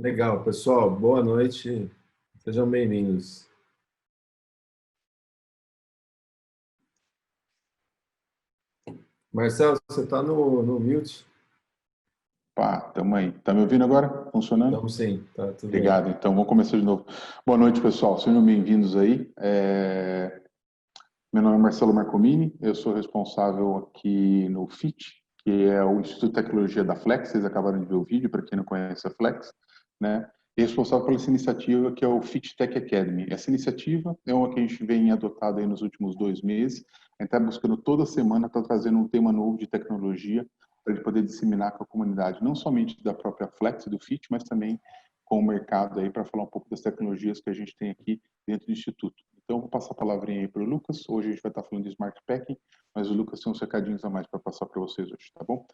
Legal, pessoal. Boa noite. Sejam bem-vindos. Marcelo, você está no mute? Pá, tamo aí. Tá me ouvindo agora? Funcionando? Estamos sim, tá tudo bem. Obrigado. Então, vamos começar de novo. Boa noite, pessoal. Sejam bem-vindos aí. Meu nome é Marcelo Marcomini, eu sou responsável aqui no FIT, que é o Instituto de Tecnologia da Flex. Vocês acabaram de ver o vídeo, para quem não conhece a Flex, né? E responsável pela essa iniciativa que é o FIT Tech Academy. Essa iniciativa é uma que a gente vem adotado aí nos últimos 2 meses. A gente está buscando toda semana, está trazendo um tema novo de tecnologia para a gente poder disseminar com a comunidade, não somente da própria Flex, do FIT, mas também com o mercado aí para falar um pouco das tecnologias que a gente tem aqui dentro do Instituto. Então, eu vou passar a palavrinha aí para o Lucas. Hoje a gente vai estar falando de Smart Packing, mas o Lucas tem uns recadinhos a mais para passar para vocês hoje, tá bom?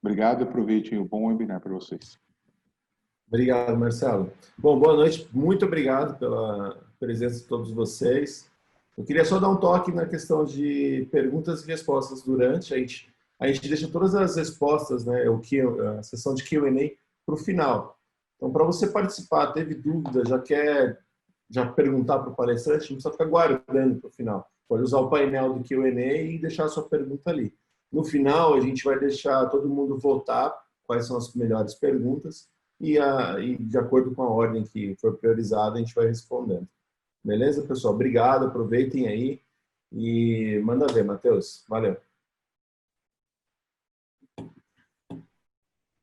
Obrigado e aproveitem o bom webinar para vocês. Obrigado, Marcelo. Bom, boa noite. Muito obrigado pela presença de todos vocês. Eu queria só dar um toque na questão de perguntas e respostas durante. A gente deixa todas as respostas, né, a sessão de Q&A para o final. Então, para você participar, teve dúvida, já perguntar para o palestrante, não precisa ficar guardando para o final. Pode usar o painel do Q&A e deixar a sua pergunta ali. No final, a gente vai deixar todo mundo votar quais são as melhores perguntas e de acordo com a ordem que for priorizada, a gente vai respondendo. Beleza, pessoal? Obrigado, aproveitem aí e manda ver, Matheus. Valeu.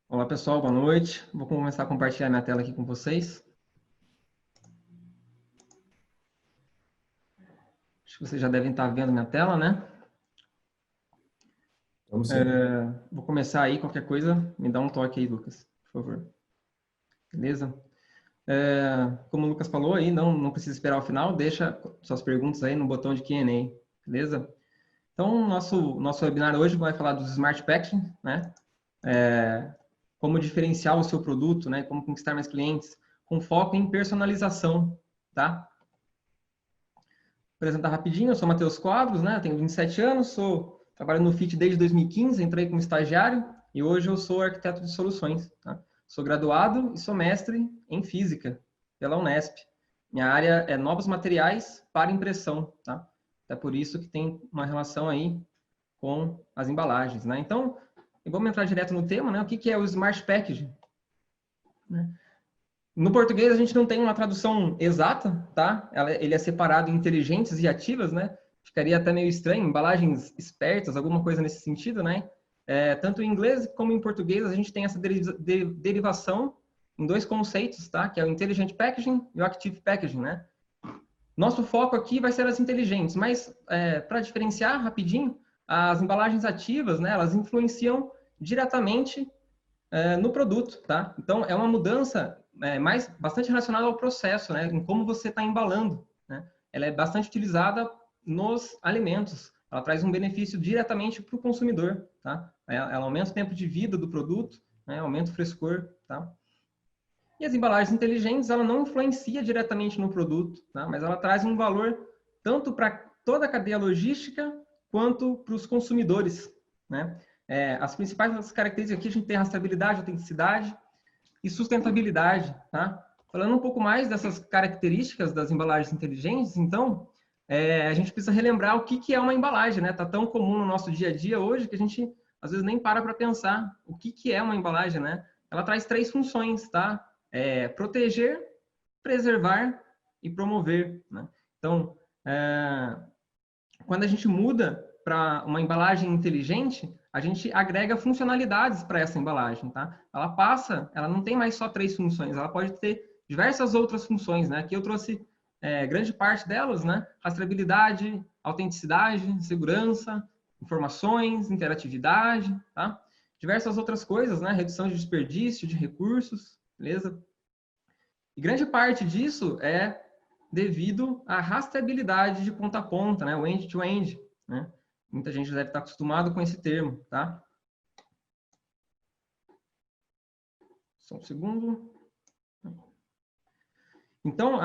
Olá, pessoal, boa noite. Vou começar a compartilhar minha tela aqui com vocês. Acho que vocês já devem estar vendo minha tela, né? Vamos sim. Vou começar aí, qualquer coisa, me dá um toque aí, Lucas, por favor. Beleza? Como o Lucas falou aí, não precisa esperar o final, deixa suas perguntas aí no botão de Q&A, beleza? Então, nosso webinar hoje vai falar dos Smart Packaging, né? Como diferenciar o seu produto, né? Como conquistar mais clientes, com foco em personalização, tá? Vou apresentar rapidinho, eu sou Matheus Quadros, né? Eu tenho 27 anos, trabalho no FIT desde 2015, entrei como estagiário e hoje eu sou arquiteto de soluções, tá? Sou graduado e sou mestre em física pela Unesp. Minha área é novos materiais para impressão, tá? É por isso que tem uma relação aí com as embalagens, né? Então, vamos entrar direto no tema, né? O que é o Smart Packaging? No português, a gente não tem uma tradução exata, tá? Ele é separado em inteligentes e ativas, né? Ficaria até meio estranho, embalagens espertas, alguma coisa nesse sentido, né? Tanto em inglês como em português, a gente tem essa derivação em dois conceitos, tá? Que é o Intelligent Packaging e o Active Packaging, né? Nosso foco aqui vai ser as inteligentes, mas para diferenciar rapidinho, as embalagens ativas, né? Elas influenciam diretamente no produto, tá? Então, é uma mudança bastante relacionada ao processo, né? Em como você está embalando, né? Ela é bastante utilizada nos alimentos. Ela traz um benefício diretamente para o consumidor, tá? Ela aumenta o tempo de vida do produto, né? Aumenta o frescor, tá? E as embalagens inteligentes, ela não influencia diretamente no produto, tá? Mas ela traz um valor tanto para toda a cadeia logística quanto para os consumidores, né? As principais características aqui, a gente tem rastreabilidade, autenticidade e sustentabilidade, tá? Falando um pouco mais dessas características das embalagens inteligentes, então, a gente precisa relembrar o que é uma embalagem, né? Tá tão comum no nosso dia a dia hoje que a gente, às vezes, nem para pensar o que é uma embalagem, né? Ela traz 3 funções, tá? Proteger, preservar e promover, né? Então, quando a gente muda para uma embalagem inteligente, a gente agrega funcionalidades para essa embalagem, tá? Ela não tem mais só 3 funções, ela pode ter diversas outras funções, né? Aqui eu trouxe grande parte delas, né? Rastreabilidade, autenticidade, segurança, informações, interatividade, tá? Diversas outras coisas, né? Redução de desperdício de recursos, beleza? E grande parte disso é devido à rastreabilidade de ponta a ponta, né? O end-to-end, né? Muita gente deve estar acostumado com esse termo, tá? Só um segundo. Então,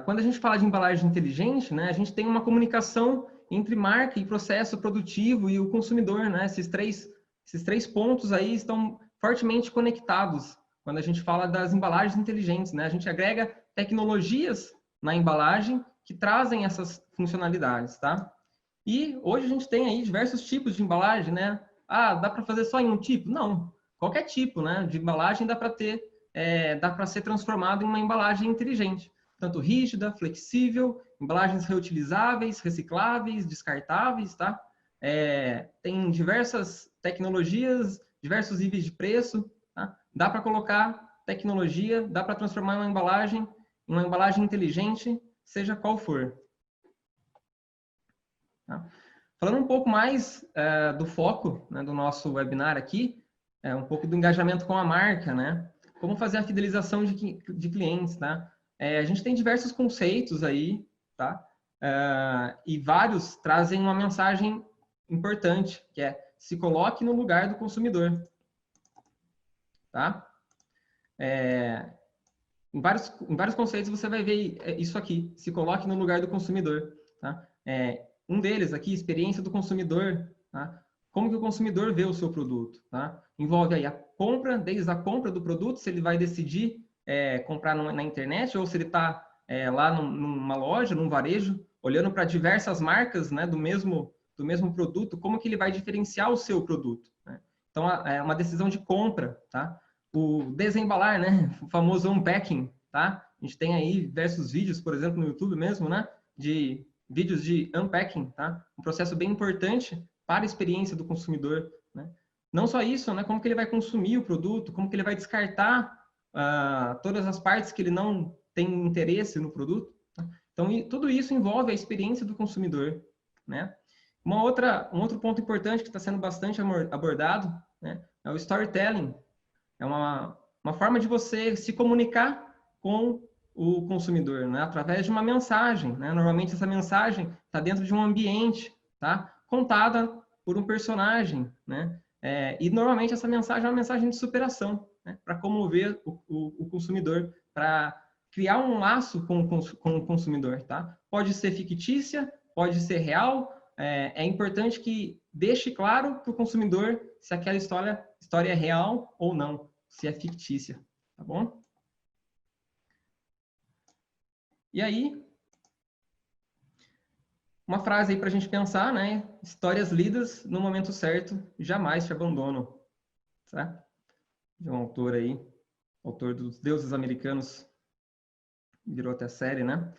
quando a gente fala de embalagem inteligente, né? A gente tem uma comunicação entre marca e processo produtivo e o consumidor, né? Esses três pontos aí estão fortemente conectados quando a gente fala das embalagens inteligentes, né? A gente agrega tecnologias na embalagem que trazem essas funcionalidades, tá? E hoje a gente tem aí diversos tipos de embalagem, né? Ah, dá para fazer só em um tipo? Não. Qualquer tipo, né, de embalagem dá para ser transformado em uma embalagem inteligente. Tanto rígida, flexível, embalagens reutilizáveis, recicláveis, descartáveis, tá? Tem diversas tecnologias, diversos níveis de preço, tá? Dá para colocar tecnologia, dá para transformar uma embalagem em uma embalagem inteligente, seja qual for. Tá? Falando um pouco mais do foco, né, do nosso webinar aqui, um pouco do engajamento com a marca, né? Como fazer a fidelização de clientes, tá? A gente tem diversos conceitos aí, tá? E vários trazem uma mensagem importante, que é se coloque no lugar do consumidor, tá? Em vários conceitos você vai ver isso aqui, se coloque no lugar do consumidor, tá? Um deles aqui, experiência do consumidor, tá? Como que o consumidor vê o seu produto, tá? Envolve aí a compra, desde a compra do produto, se ele vai decidir comprar na internet ou se ele está lá numa loja, num varejo, olhando para diversas marcas, né, do mesmo produto, como que ele vai diferenciar o seu produto, né? Então, é uma decisão de compra, tá? O desembalar, né, o famoso unpacking, tá? A gente tem aí diversos vídeos, por exemplo, no YouTube mesmo, né, de vídeos de unpacking, tá? Um processo bem importante para a experiência do consumidor, né? Não só isso, né? Como que ele vai consumir o produto, como que ele vai descartar todas as partes que ele não tem interesse no produto, tá? Então, tudo isso envolve a experiência do consumidor, né? Um outro ponto importante que está sendo bastante abordado, né, é o storytelling. É uma forma de você se comunicar com o consumidor, né? Através de uma mensagem, né? Normalmente essa mensagem está dentro de um ambiente, tá? Contada por um personagem, né? E normalmente essa mensagem é uma mensagem de superação, né? Para comover o consumidor, para criar um laço com o consumidor, tá? Pode ser fictícia, pode ser real. É importante que deixe claro para o consumidor se aquela história é real ou não, se é fictícia, tá bom? E aí, uma frase aí para a gente pensar, né? Histórias lidas no momento certo jamais te abandonam, tá? De um autor aí, autor dos Deuses Americanos, virou até série, né?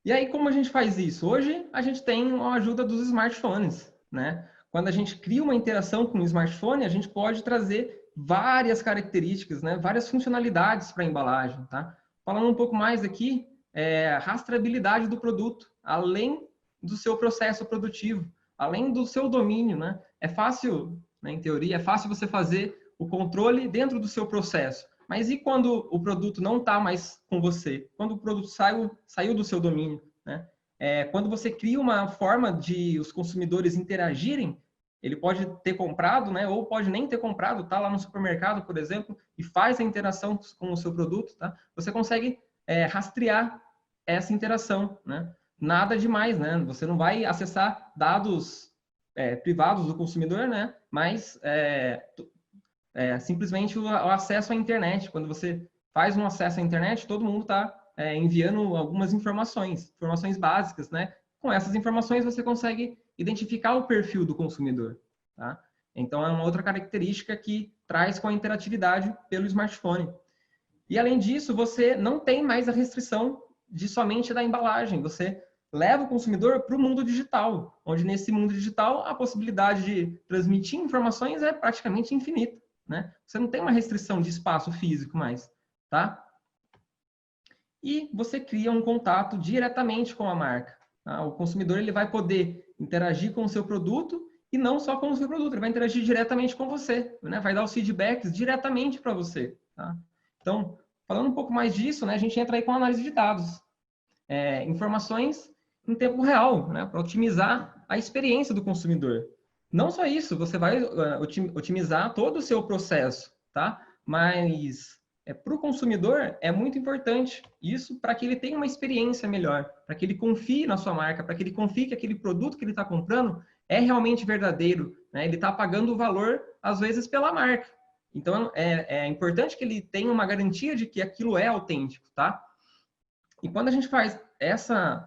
E aí, como a gente faz isso? Hoje, a gente tem a ajuda dos smartphones, né? Quando a gente cria uma interação com o smartphone, a gente pode trazer várias características, né? Várias funcionalidades para a embalagem, tá? Falando um pouco mais aqui, rastreabilidade do produto, além do seu processo produtivo, além do seu domínio, né? É fácil, né, em teoria, é fácil você fazer o controle dentro do seu processo. Mas e quando o produto não está mais com você? Quando o produto saiu do seu domínio, né? Quando você cria uma forma de os consumidores interagirem, ele pode ter comprado, né? Ou pode nem ter comprado, tá lá no supermercado, por exemplo, e faz a interação com o seu produto, tá? Você consegue rastrear essa interação, né? Nada demais, né? Você não vai acessar dados privados do consumidor, né? Mas simplesmente o acesso à internet. Quando você faz um acesso à internet, todo mundo está enviando algumas informações básicas, né? Com essas informações você consegue identificar o perfil do consumidor, tá? Então é uma outra característica que traz com a interatividade pelo smartphone. E além disso, você não tem mais a restrição de somente da embalagem. Você leva o consumidor para o mundo digital, onde nesse mundo digital a possibilidade de transmitir informações é praticamente infinita, né? Você não tem uma restrição de espaço físico mais, tá? E você cria um contato diretamente com a marca, tá? O consumidor ele vai poder interagir com o seu produto e não só com o seu produto, ele vai interagir diretamente com você, né? Vai dar os feedbacks diretamente para você, tá? Então, falando um pouco mais disso, né, a gente entra aí com a análise de dados. Informações em tempo real, né, para otimizar a experiência do consumidor. Não só isso, você vai otimizar todo o seu processo, tá? Mas para o consumidor é muito importante isso para que ele tenha uma experiência melhor, para que ele confie na sua marca, para que ele confie que aquele produto que ele está comprando é realmente verdadeiro, né? Ele está pagando o valor, às vezes, pela marca. Então, é importante que ele tenha uma garantia de que aquilo é autêntico, tá? E quando a gente faz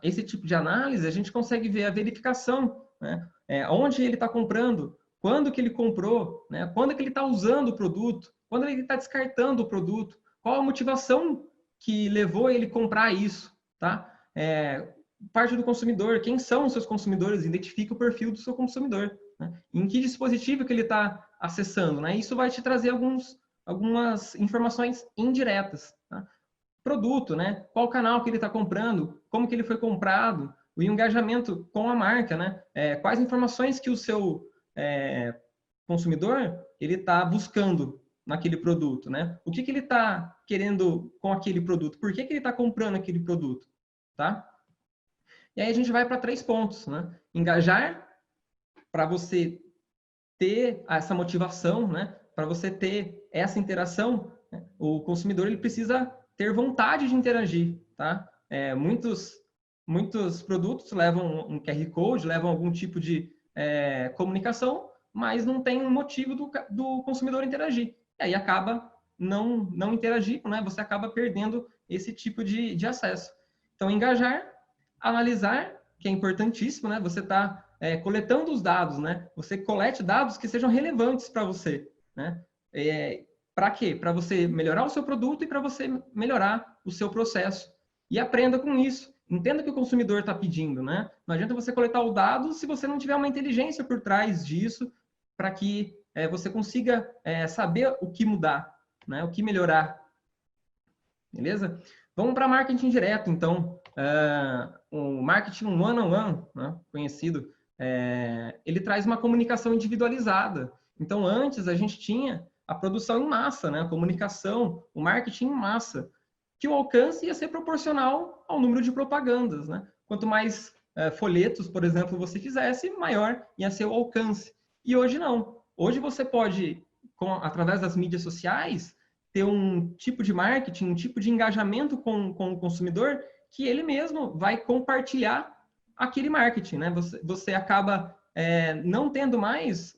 esse tipo de análise, a gente consegue ver a verificação, né? Onde ele está comprando, quando que ele comprou, né? Quando que ele está usando o produto, quando ele está descartando o produto, qual a motivação que levou ele a comprar isso, tá? Parte do consumidor, quem são os seus consumidores, identifica o perfil do seu consumidor, né? Em que dispositivo que ele está acessando, né? Isso vai te trazer algumas informações indiretas, tá? Produto, né? Qual canal que ele está comprando, como que ele foi comprado, o engajamento com a marca, né? Quais informações que o seu consumidor ele está buscando naquele produto, né? O que ele está querendo com aquele produto? Por que ele está comprando aquele produto, tá? E aí a gente vai para 3 pontos, né? Engajar, para você ter essa motivação, né? Para você ter essa interação, né? O consumidor ele precisa ter vontade de interagir, tá? Muitos produtos levam um QR Code, levam algum tipo de comunicação, mas não tem um motivo do consumidor interagir. E aí acaba não interagindo, né? Você acaba perdendo esse tipo de acesso. Então, engajar, analisar, que é importantíssimo, né? Você está coletando os dados, né? Você colete dados que sejam relevantes para você, né? Para quê? Para você melhorar o seu produto e para você melhorar o seu processo. E aprenda com isso. Entenda o que o consumidor está pedindo, né? Não adianta você coletar o dado se você não tiver uma inteligência por trás disso para que você consiga saber o que mudar, né? O que melhorar. Beleza? Vamos para marketing direto, então. O marketing one-on-one, né, conhecido, ele traz uma comunicação individualizada. Então, antes a gente tinha a produção em massa, né, a comunicação, o marketing em massa, que o alcance ia ser proporcional ao número de propagandas, né? Quanto mais folhetos, por exemplo, você fizesse, maior ia ser o alcance. E hoje não. Hoje você pode, através das mídias sociais, ter um tipo de marketing, um tipo de engajamento com o consumidor que ele mesmo vai compartilhar aquele marketing, né? Você acaba não tendo mais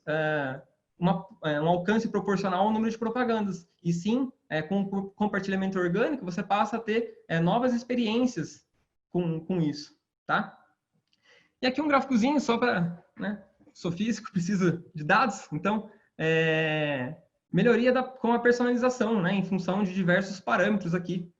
um alcance proporcional ao número de propagandas, e sim, com o compartilhamento orgânico, você passa a ter novas experiências com isso, tá? E aqui um gráficozinho só para, né? Sou físico, preciso de dados, então, melhoria com a personalização, né? Em função de diversos parâmetros aqui.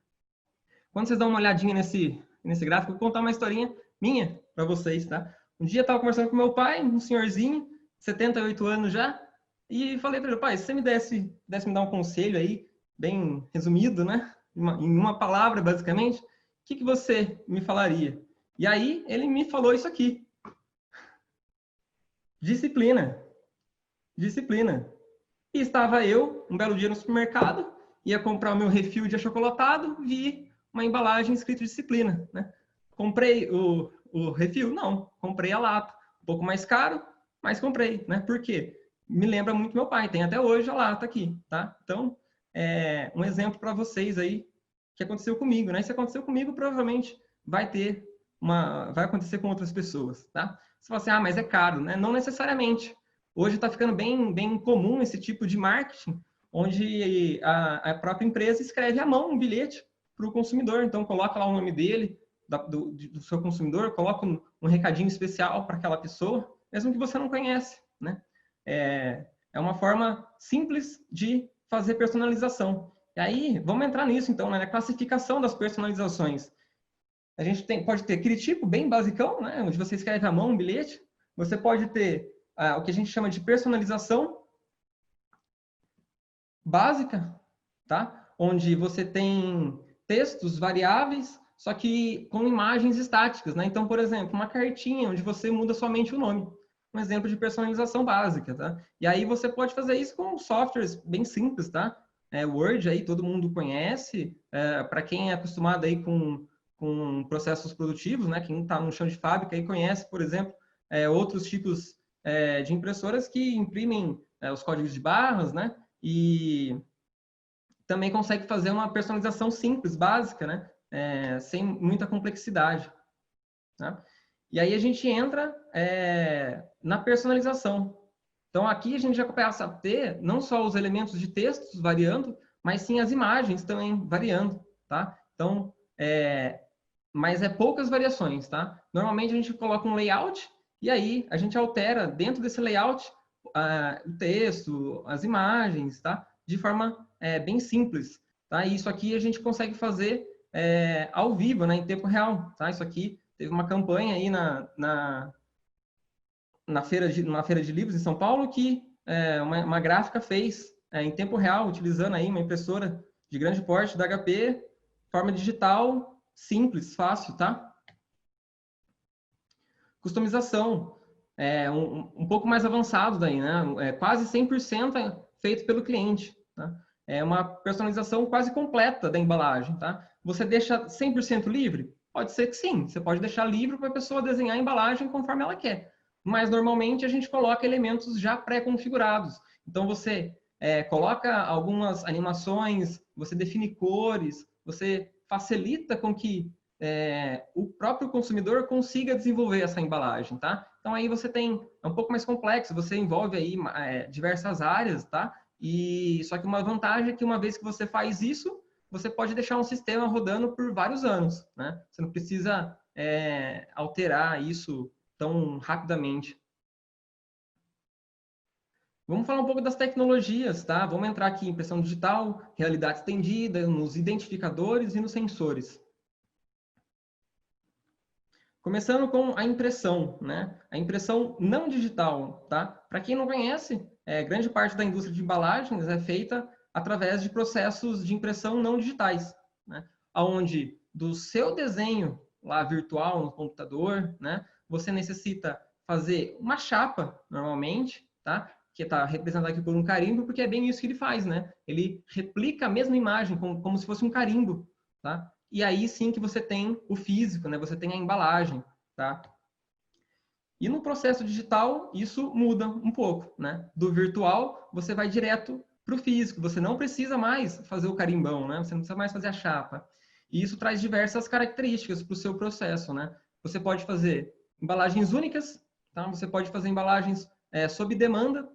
Quando vocês dão uma olhadinha nesse gráfico, eu vou contar uma historinha minha para vocês, tá? Um dia eu estava conversando com meu pai, um senhorzinho, 78 anos já, e falei para ele, pai, se você pudesse me dar um conselho aí, bem resumido, né? Em uma palavra, basicamente, o que você me falaria? E aí ele me falou isso aqui. Disciplina. Disciplina. E estava eu, um belo dia no supermercado, ia comprar o meu refil de achocolatado, vi uma embalagem escrito disciplina, né? Comprei o refil? Não, comprei a lata. Um pouco mais caro, mas comprei, né? Por quê? Me lembra muito meu pai, tem até hoje a lata aqui, tá? Então, um exemplo para vocês aí que aconteceu comigo, né? Se aconteceu comigo, provavelmente vai acontecer com outras pessoas, tá? Você fala assim, mas é caro, né? Não necessariamente. Hoje está ficando bem comum esse tipo de marketing, onde a própria empresa escreve à mão um bilhete para o consumidor. Então, coloca lá o nome dele, do seu consumidor, coloca um recadinho especial para aquela pessoa, mesmo que você não conhece, né? É uma forma simples de fazer personalização. E aí, vamos entrar nisso, então, né? Na classificação das personalizações. A gente pode ter aquele tipo bem basicão, né? Onde você escreve à mão um bilhete. Você pode ter o que a gente chama de personalização básica, tá? Onde você tem textos variáveis, só que com imagens estáticas, né? Então, por exemplo, uma cartinha onde você muda somente o nome. Um exemplo de personalização básica, tá? E aí você pode fazer isso com softwares bem simples, tá? Word aí todo mundo conhece, para quem é acostumado aí com processos produtivos, né? Quem está no chão de fábrica aí conhece, por exemplo, outros tipos de impressoras que imprimem os códigos de barras, né? E também consegue fazer uma personalização simples, básica, né? Sem muita complexidade. Tá? E aí a gente entra na personalização. Então, aqui a gente já começa a ter não só os elementos de textos variando, mas sim as imagens também variando, tá? Então, mas é poucas variações, tá? Normalmente a gente coloca um layout e aí a gente altera dentro desse layout o texto, as imagens, tá? De forma bem simples, tá? E isso aqui a gente consegue fazer ao vivo, né? Em tempo real, tá? Isso aqui teve uma campanha aí numa feira de livros em São Paulo que uma gráfica fez em tempo real, utilizando aí uma impressora de grande porte da HP, forma digital, simples, fácil, tá? Customização, um pouco mais avançado daí, né? Quase 100% feito pelo cliente, tá? É uma personalização quase completa da embalagem, tá? Você deixa 100% livre? Pode ser que sim, você pode deixar livre para a pessoa desenhar a embalagem conforme ela quer. Mas normalmente a gente coloca elementos já pré-configurados. Então você coloca algumas animações, você define cores, você facilita com que o próprio consumidor consiga desenvolver essa embalagem, tá? Então aí você é um pouco mais complexo, você envolve aí diversas áreas, tá? E só que uma vantagem é que uma vez que você faz isso, você pode deixar um sistema rodando por vários anos, né? Você não precisa alterar isso tão rapidamente. Vamos falar um pouco das tecnologias, tá? Vamos entrar aqui em impressão digital, realidade estendida, nos identificadores e nos sensores. Começando com a impressão, né? A impressão não digital, tá? Para quem não conhece, grande parte da indústria de embalagens é feita através de processos de impressão não digitais, né? Onde do seu desenho lá virtual no computador, né? Você necessita fazer uma chapa, normalmente, tá? Que está representada aqui por um carimbo, porque é bem isso que ele faz, né? Ele replica a mesma imagem como se fosse um carimbo, tá? E aí sim que você tem o físico, né? Você tem a embalagem, tá? E no processo digital, isso muda um pouco, né? Do virtual, você vai direto para o físico. Você não precisa mais fazer o carimbão, né? Você não precisa mais fazer a chapa. E isso traz diversas características para o seu processo, né? Você pode fazer embalagens únicas, tá? Você pode fazer embalagens sob demanda.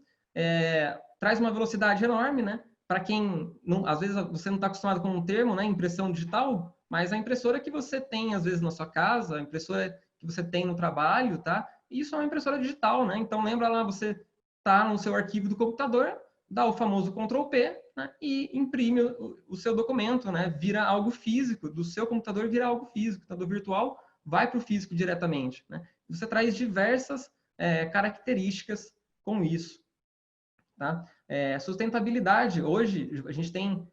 Traz uma velocidade enorme, né? Para quem, não, às vezes, você não está acostumado com um termo, né? Impressão digital, mas a impressora que você tem, às vezes, na sua casa, a impressora que você tem no trabalho, tá? Isso é uma impressora digital, né? Então, lembra lá, você tá no seu arquivo do computador, dá o famoso Ctrl+P, né? E imprime o seu documento, né? Vira algo físico, do seu computador vira algo físico, tá? Do virtual vai para o físico diretamente, né? Você traz diversas características com isso, tá? Sustentabilidade, hoje a gente tem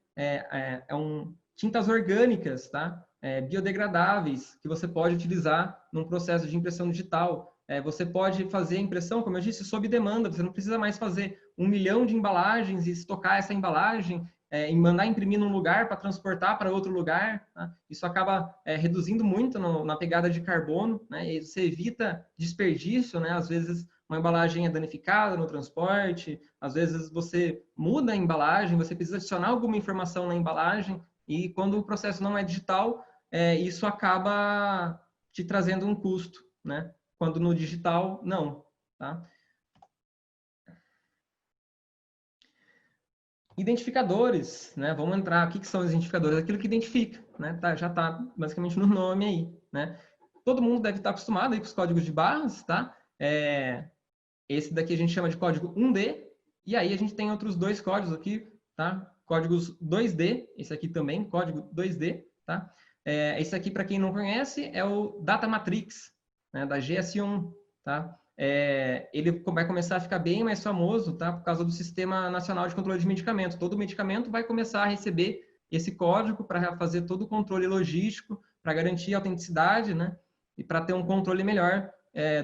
tintas orgânicas, tá? Biodegradáveis, que você pode utilizar num processo de impressão digital. Você pode fazer a impressão, como eu disse, sob demanda. Você não precisa mais fazer 1 milhão de embalagens e estocar essa embalagem e mandar imprimir num lugar para transportar para outro lugar. Tá? Isso acaba reduzindo muito na pegada de carbono, né? E você evita desperdício, né? Às vezes uma embalagem é danificada no transporte, às vezes você muda a embalagem, você precisa adicionar alguma informação na embalagem, e quando o processo não é digital, isso acaba te trazendo um custo, né? Quando no digital, não, tá? Identificadores, né? Vamos entrar, o que são os identificadores? Aquilo que identifica, né? Já está basicamente no nome aí, né? Todo mundo deve estar acostumado aí com os códigos de barras, tá? Esse daqui a gente chama de código 1D, e aí a gente tem outros dois códigos aqui, tá? Códigos 2D, esse aqui também, código 2D, tá? Esse aqui, para quem não conhece, é o Data Matrix, né, da GS1, tá? Ele vai começar a ficar bem mais famoso, tá? Por causa do Sistema Nacional de Controle de Medicamento. Todo medicamento vai começar a receber esse código para fazer todo o controle logístico, para garantir a autenticidade, né? E para ter um controle melhor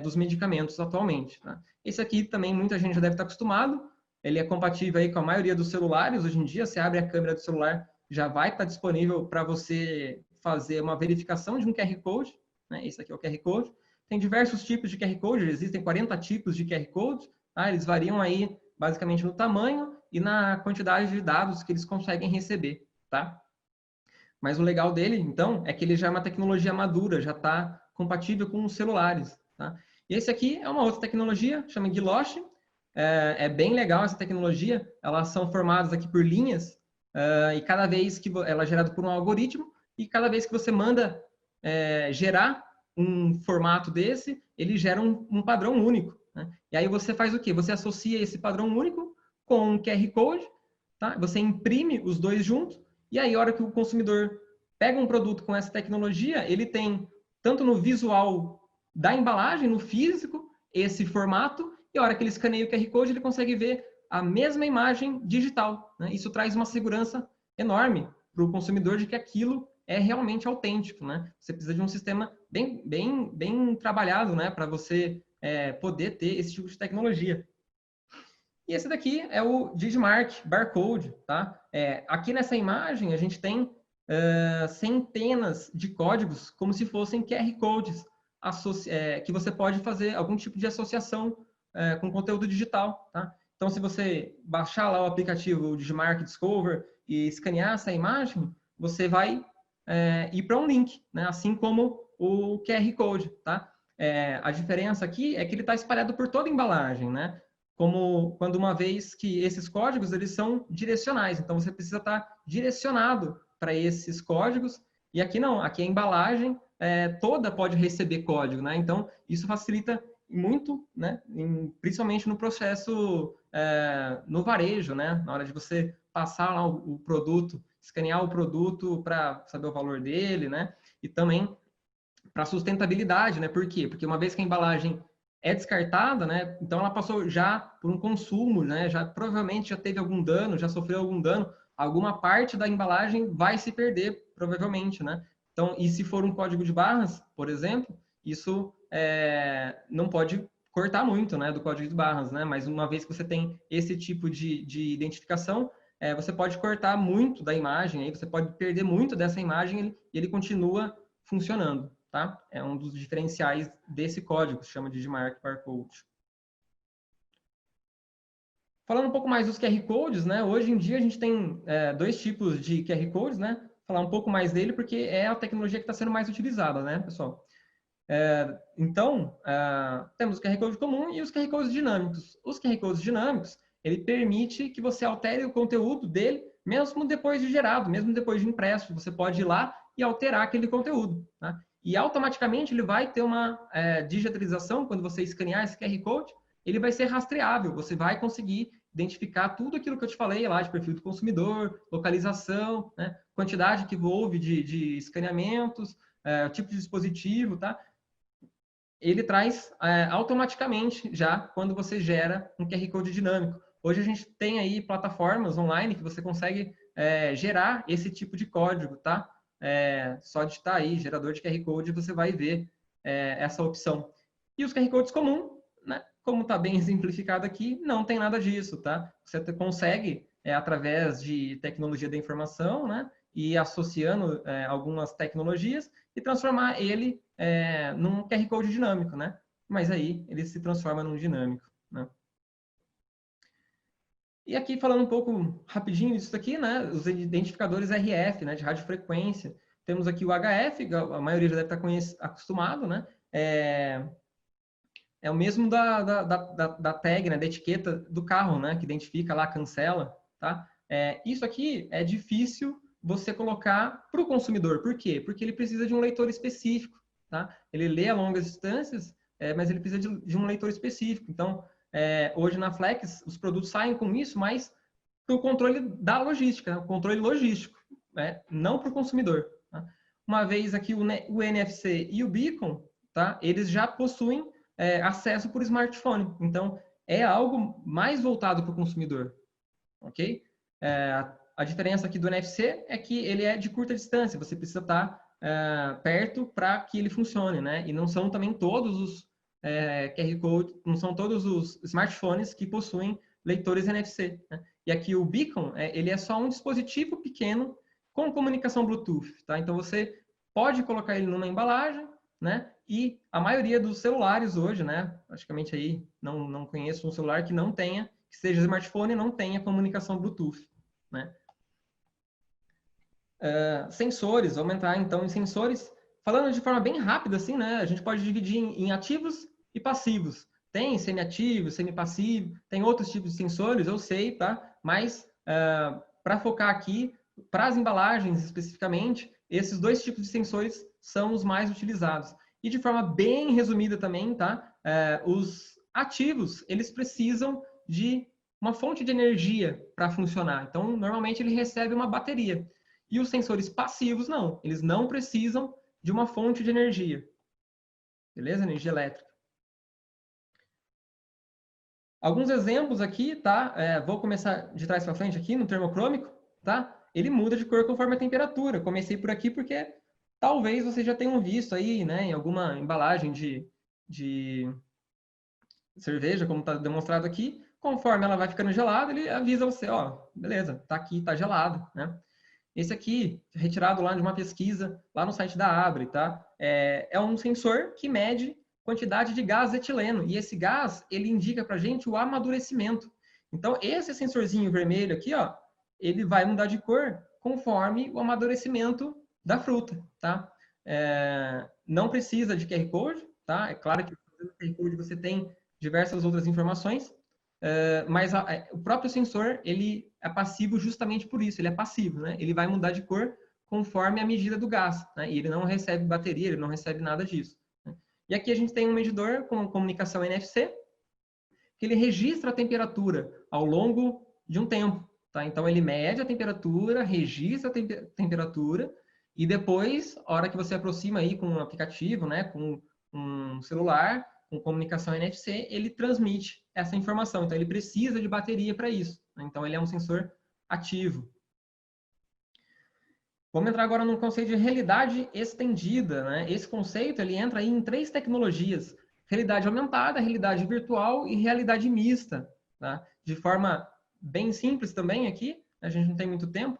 dos medicamentos atualmente, tá? Esse aqui também muita gente já deve estar acostumado. Ele é compatível aí com a maioria dos celulares. Hoje em dia, você abre a câmera do celular, já vai estar disponível para você fazer uma verificação de um QR Code, né? Esse aqui é o QR Code. Tem diversos tipos de QR Code, existem 40 tipos de QR Code, tá? Eles variam aí basicamente no tamanho e na quantidade de dados que eles conseguem receber, tá? Mas o legal dele, então, é que ele já é uma tecnologia madura, já está compatível com os celulares, tá? E esse aqui é uma outra tecnologia, chama Guiloche. é bem legal essa tecnologia. Elas são formadas aqui por linhas, e cada vez que ela é gerada por um algoritmo, e cada vez que você manda gerar um formato desse, ele gera um padrão único, né? E aí você faz o quê? Você associa esse padrão único com um QR Code, tá? Você imprime os dois juntos, e aí a hora que o consumidor pega um produto com essa tecnologia, ele tem, tanto no visual da embalagem, no físico, esse formato, e a hora que ele escaneia o QR Code, ele consegue ver a mesma imagem digital, né? Isso traz uma segurança enorme para o consumidor de que aquilo é realmente autêntico, né? Você precisa de um sistema bem trabalhado, né? Para você poder ter esse tipo de tecnologia. E esse daqui é o Digimarc Barcode, tá? Aqui nessa imagem a gente tem centenas de códigos como se fossem QR Codes que você pode fazer algum tipo de associação com conteúdo digital, tá? Então, se você baixar lá o aplicativo Digimarc Discover e escanear essa imagem, você vai ir para um link, né? Assim como o QR Code, tá? A diferença aqui é que ele está espalhado por toda a embalagem, né? Como quando uma vez que esses códigos eles são direcionais, então você precisa estar direcionado para esses códigos, e aqui não, aqui a embalagem toda pode receber código, né? Então isso facilita muito, né? Principalmente no processo no varejo, né? Na hora de você passar lá o produto, escanear o produto para saber o valor dele, né? E também para sustentabilidade, né? Por quê? Porque uma vez que a embalagem é descartada, né? Então ela passou já por um consumo, né? Já provavelmente já teve algum dano, já sofreu algum dano, alguma parte da embalagem vai se perder, provavelmente, né? Então, e se for um código de barras, por exemplo, isso não pode cortar muito, né? Do código de barras, né? Mas uma vez que você tem esse tipo de identificação, você pode cortar muito da imagem, aí você pode perder muito dessa imagem e ele continua funcionando. Tá? É um dos diferenciais desse código, que se chama Digimarc Barcode. Falando um pouco mais dos QR Codes, né? Hoje em dia a gente tem dois tipos de QR Codes, né? Falar um pouco mais dele, porque é a tecnologia que está sendo mais utilizada, né, pessoal? Então, temos o QR Code comum e os QR Codes dinâmicos. Os QR Codes dinâmicos, ele permite que você altere o conteúdo dele, mesmo depois de gerado, mesmo depois de impresso. Você pode ir lá e alterar aquele conteúdo, tá? E automaticamente ele vai ter uma digitalização, quando você escanear esse QR Code, ele vai ser rastreável, você vai conseguir identificar tudo aquilo que eu te falei lá, de perfil do consumidor, localização, né, quantidade que houve de escaneamentos, tipo de dispositivo, tá? Ele traz automaticamente já quando você gera um QR Code dinâmico. Hoje a gente tem aí plataformas online que você consegue gerar esse tipo de código, tá? Só digitar aí, gerador de QR Code, você vai ver essa opção. E os QR Codes comuns, né? Como está bem exemplificado aqui, não tem nada disso, tá? Você consegue, através de tecnologia da informação, né? E associando algumas tecnologias e transformar ele num QR Code dinâmico, né? Mas aí ele se transforma num dinâmico, né? E aqui falando um pouco rapidinho disso aqui, né? Os identificadores RF, né? De radiofrequência. Temos aqui o HF, a maioria já deve estar acostumado, né? É o mesmo da tag, né? Da etiqueta do carro, né? Que identifica lá, cancela, tá? Isso aqui é difícil você colocar para o consumidor. Por quê? Porque ele precisa de um leitor específico, tá? Ele lê a longas distâncias, mas ele precisa de um leitor específico. Então, hoje na Flex, os produtos saem com isso, mas para o controle da logística, né? O controle logístico, né? Não para o consumidor. Tá? Uma vez aqui o NFC e o Beacon, tá? Eles já possuem acesso por smartphone. Então, é algo mais voltado para o consumidor, ok? A diferença aqui do NFC é que ele é de curta distância, você precisa estar perto para que ele funcione, né? E não são também todos os QR Code, não são todos os smartphones que possuem leitores NFC, né? E aqui o Beacon, ele é só um dispositivo pequeno com comunicação Bluetooth, tá? Então você pode colocar ele numa embalagem, né? E a maioria dos celulares hoje, né? Praticamente aí não conheço um celular que não tenha, que seja smartphone e não tenha comunicação Bluetooth, né? Sensores, vamos entrar então em sensores. Falando de forma bem rápida, assim, né? A gente pode dividir em ativos e passivos. Tem semi-ativo, semi-passivo, tem outros tipos de sensores, eu sei, tá? Mas para focar aqui, para as embalagens especificamente, esses dois tipos de sensores são os mais utilizados. E de forma bem resumida também, tá? Os ativos, eles precisam de uma fonte de energia para funcionar. Então, normalmente ele recebe uma bateria. E os sensores passivos, não. Eles não precisam de uma fonte de energia. Beleza? Energia elétrica. Alguns exemplos aqui, tá? Vou começar de trás para frente aqui no termocrômico, tá? Ele muda de cor conforme a temperatura. Comecei por aqui porque talvez vocês já tenham visto aí, né, em alguma embalagem de cerveja, como está demonstrado aqui, conforme ela vai ficando gelada, ele avisa você, ó, beleza, tá aqui, tá gelado, né? Esse aqui, retirado lá de uma pesquisa, lá no site da Abre, tá? É um sensor que mede quantidade de gás etileno. E esse gás, ele indica pra gente o amadurecimento. Então, esse sensorzinho vermelho aqui, ó, ele vai mudar de cor conforme o amadurecimento da fruta, tá? Não precisa de QR Code, tá? É claro que no QR Code você tem diversas outras informações, mas o próprio sensor, ele é passivo justamente por isso, ele é passivo, né? Ele vai mudar de cor conforme a medida do gás, né? E ele não recebe bateria, ele não recebe nada disso, né? E aqui a gente tem um medidor com comunicação NFC, que ele registra a temperatura ao longo de um tempo, tá? Então ele mede a temperatura, registra a temperatura, e depois, a hora que você aproxima aí com um aplicativo, né, com um celular, com comunicação NFC, ele transmite essa informação. Então, ele precisa de bateria para isso, né? Então, ele é um sensor ativo. Vamos entrar agora no conceito de realidade estendida, né? Esse conceito, ele entra aí em 3 tecnologias: realidade aumentada, realidade virtual e realidade mista, tá? De forma bem simples também aqui, a gente não tem muito tempo.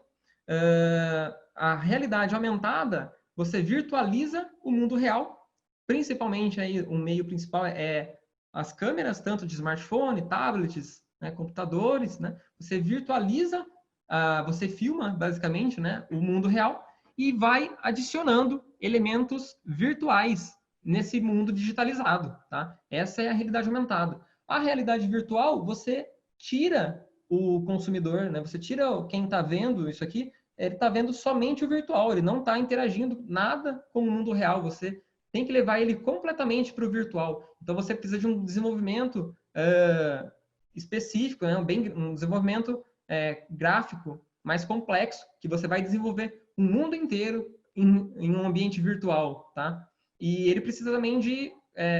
A realidade aumentada, você virtualiza o mundo real. Principalmente aí o meio principal é as câmeras, tanto de smartphone, tablets, né, computadores, né? Você virtualiza, você filma basicamente, né, o mundo real e vai adicionando elementos virtuais nesse mundo digitalizado, tá? Essa é a realidade aumentada. A realidade virtual, você tira o consumidor, né? Você tira quem está vendo isso aqui, ele está vendo somente o virtual, ele não está interagindo nada com o mundo real. Você tem que levar ele completamente para o virtual. Então, você precisa de um desenvolvimento específico, né? Um desenvolvimento gráfico mais complexo, que você vai desenvolver o mundo inteiro em um ambiente virtual, tá? E ele precisa também de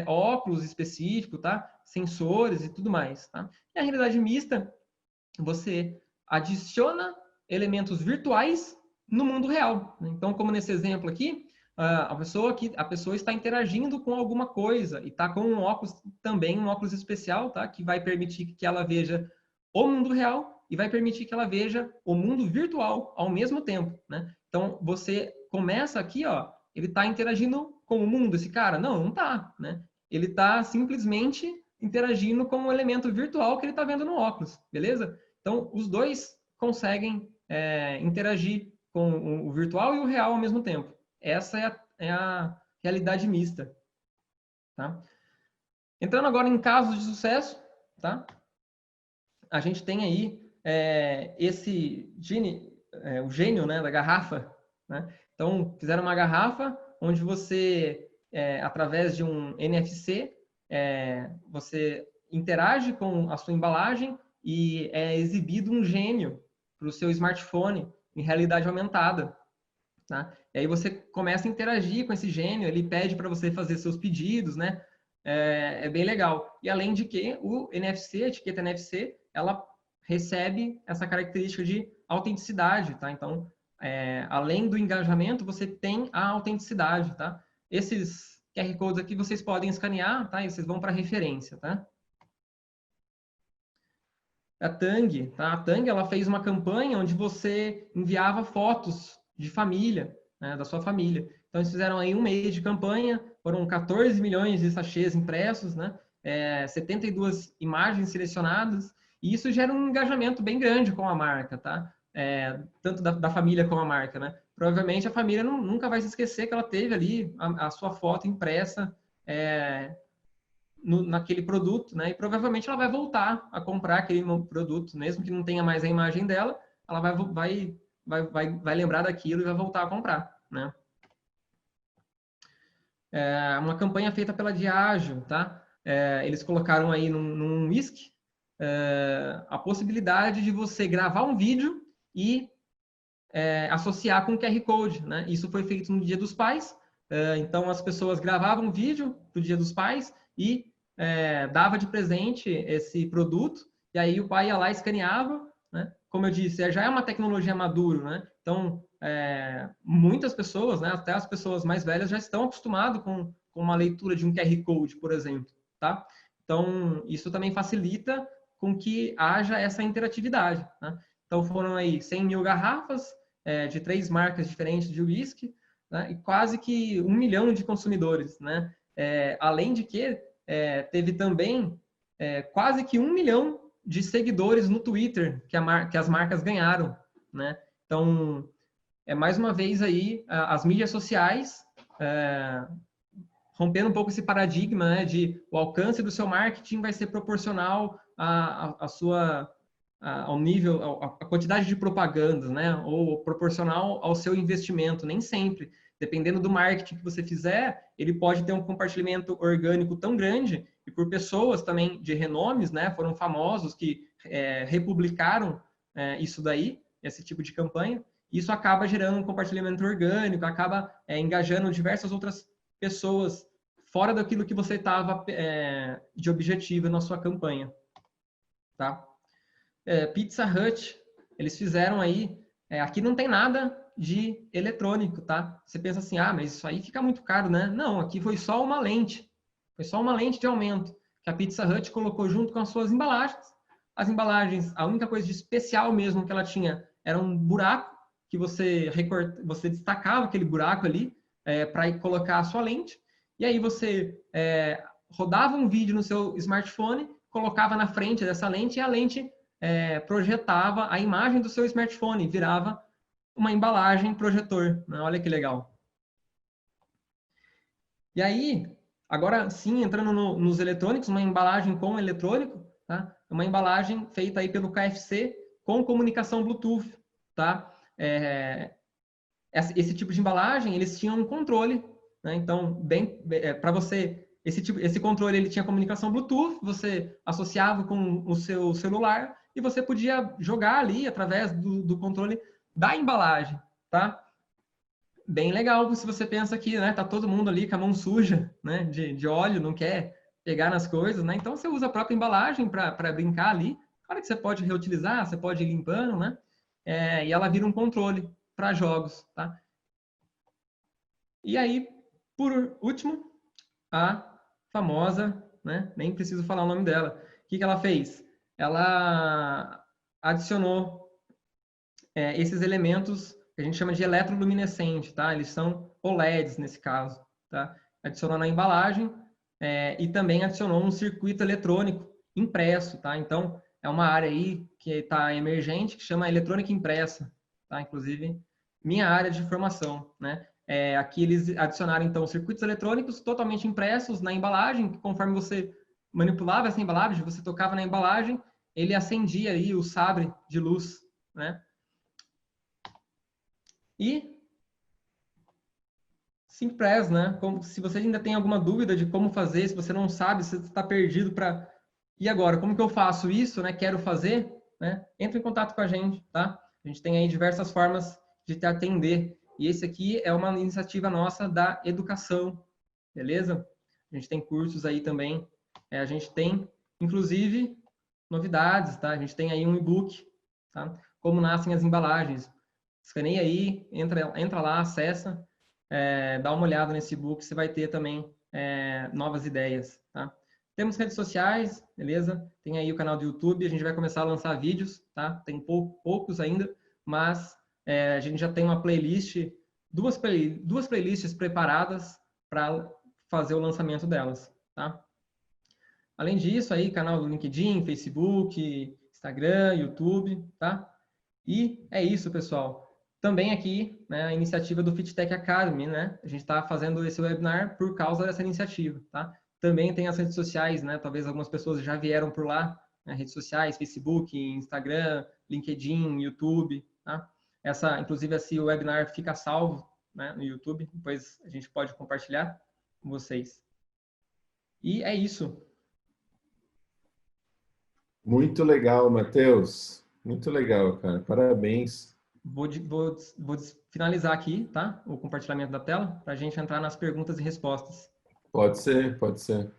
óculos específicos, tá? Sensores e tudo mais, tá? E a realidade mista, você adiciona elementos virtuais no mundo real. Então, como nesse exemplo aqui, a pessoa está interagindo com alguma coisa e está com um óculos também, um óculos especial, tá? Que vai permitir que ela veja o mundo real e vai permitir que ela veja o mundo virtual ao mesmo tempo, né? Então, você começa aqui, ó, ele está interagindo com o mundo, esse cara? Não está, né? Ele está simplesmente interagindo com um elemento virtual que ele está vendo no óculos, beleza? Então, os dois conseguem interagir com o virtual e o real ao mesmo tempo. Essa é a realidade mista, tá? Entrando agora em casos de sucesso, tá? A gente tem aí o gênio, né, da garrafa, né? Então, fizeram uma garrafa onde você, através de um NFC, você interage com a sua embalagem e é exibido um gênio para o seu smartphone em realidade aumentada. Tá? E aí você começa a interagir com esse gênio, ele pede para você fazer seus pedidos, né? É bem legal. E além de que o NFC, a etiqueta NFC, ela recebe essa característica de autenticidade, tá? Então, além do engajamento, você tem a autenticidade, tá? Esses QR Codes aqui vocês podem escanear, tá? E vocês vão para referência, tá? A Tang, tá? A Tang, ela fez uma campanha onde você enviava fotos de família, né, da sua família. Então, eles fizeram aí um mês de campanha, foram 14 milhões de sachês impressos, né, 72 imagens selecionadas, e isso gera um engajamento bem grande com a marca, tá? Tanto da família com a marca, né? Provavelmente a família nunca vai se esquecer que ela teve ali a sua foto impressa naquele produto, né? E provavelmente ela vai voltar a comprar aquele produto, mesmo que não tenha mais a imagem dela, ela vai lembrar daquilo e vai voltar a comprar, né? Uma campanha feita pela Diageo, tá? Eles colocaram aí num whisky a possibilidade de você gravar um vídeo e associar com o QR Code, né? Isso foi feito no Dia dos Pais, então as pessoas gravavam um vídeo pro Dia dos Pais e dava de presente esse produto, e aí o pai ia lá e escaneava, né? Como eu disse, já é uma tecnologia madura, né? Então, muitas pessoas, né, até as pessoas mais velhas, já estão acostumadas com uma leitura de um QR Code, por exemplo, tá? Então, isso também facilita com que haja essa interatividade, né? Então, foram aí 100 mil garrafas de 3 marcas diferentes de uísque, né? E quase que 1 milhão de consumidores, né? Além de que teve também quase que 1 milhão de seguidores no Twitter que as marcas ganharam, né? Então, mais uma vez aí, as mídias sociais rompendo um pouco esse paradigma, né, de o alcance do seu marketing vai ser proporcional ao nível, a quantidade de propagandas, né, ou proporcional ao seu investimento. Nem sempre. Dependendo do marketing que você fizer, ele pode ter um compartilhamento orgânico tão grande, e por pessoas também de renomes, né, foram famosos que republicaram isso daí, esse tipo de campanha. Isso acaba gerando um compartilhamento orgânico, acaba engajando diversas outras pessoas fora daquilo que você estava de objetivo na sua campanha, tá? Pizza Hut, eles fizeram aí, aqui não tem nada de eletrônico, tá? Você pensa assim, mas isso aí fica muito caro, né? Não, aqui foi só uma lente de aumento que a Pizza Hut colocou junto com as suas embalagens. As embalagens, a única coisa de especial mesmo que ela tinha era um buraco que você destacava aquele buraco ali para colocar a sua lente. E aí você rodava um vídeo no seu smartphone, colocava na frente dessa lente e a lente projetava a imagem do seu smartphone, virava uma embalagem projetor. Né? Olha que legal. E aí, agora sim, entrando nos eletrônicos, uma embalagem com eletrônico, tá? Uma embalagem feita aí pelo KFC com comunicação Bluetooth, tá? Esse tipo de embalagem, eles tinham um controle, né? Então, para você, esse controle ele tinha comunicação Bluetooth, você associava com o seu celular e você podia jogar ali através do controle da embalagem, tá? Bem legal se você pensa que, né, tá todo mundo ali com a mão suja, né, de óleo, não quer pegar nas coisas, né? Então você usa a própria embalagem para brincar ali. Claro que você pode reutilizar, você pode ir limpando, né? E ela vira um controle para jogos, tá? E aí, por último, a famosa, né? Nem preciso falar o nome dela. O que ela fez? Ela adicionou esses elementos que a gente chama de eletroluminescente, tá? Eles são OLEDs nesse caso, tá? Adicionou na embalagem e também adicionou um circuito eletrônico impresso, tá? Então, é uma área aí que está emergente, que chama eletrônica impressa, tá? Inclusive, minha área de formação, né? Aqui eles adicionaram, então, circuitos eletrônicos totalmente impressos na embalagem, que conforme você manipulava essa embalagem, você tocava na embalagem, ele acendia aí o sabre de luz, né? E Simpress, né? Se você ainda tem alguma dúvida de como fazer, se você não sabe, se você está perdido para... E agora, como que eu faço isso, né? Quero fazer, né? Entre em contato com a gente, tá? A gente tem aí diversas formas de te atender. E esse aqui é uma iniciativa nossa da educação, beleza? A gente tem cursos aí também. A gente tem, inclusive, novidades, tá? A gente tem aí um e-book, tá? Como nascem as embalagens. Escaneia aí, entra lá, acessa, dá uma olhada nesse e-book, você vai ter também novas ideias, tá? Temos redes sociais, beleza? Tem aí o canal do YouTube, a gente vai começar a lançar vídeos, tá? Tem poucos ainda, mas a gente já tem uma playlist, duas playlists preparadas para fazer o lançamento delas, tá? Além disso, aí, canal do LinkedIn, Facebook, Instagram, YouTube, tá? E é isso, pessoal. Também aqui, né, a iniciativa do FitTech Academy, né? A gente está fazendo esse webinar por causa dessa iniciativa, tá? Também tem as redes sociais, né? Talvez algumas pessoas já vieram por lá, né? Redes sociais, Facebook, Instagram, LinkedIn, YouTube, tá? Inclusive, esse webinar fica salvo, né, no YouTube, depois a gente pode compartilhar com vocês. E é isso. Muito legal, Matheus. Muito legal, cara. Parabéns. Vou finalizar aqui, tá? O compartilhamento da tela, para a gente entrar nas perguntas e respostas. Pode ser, pode ser.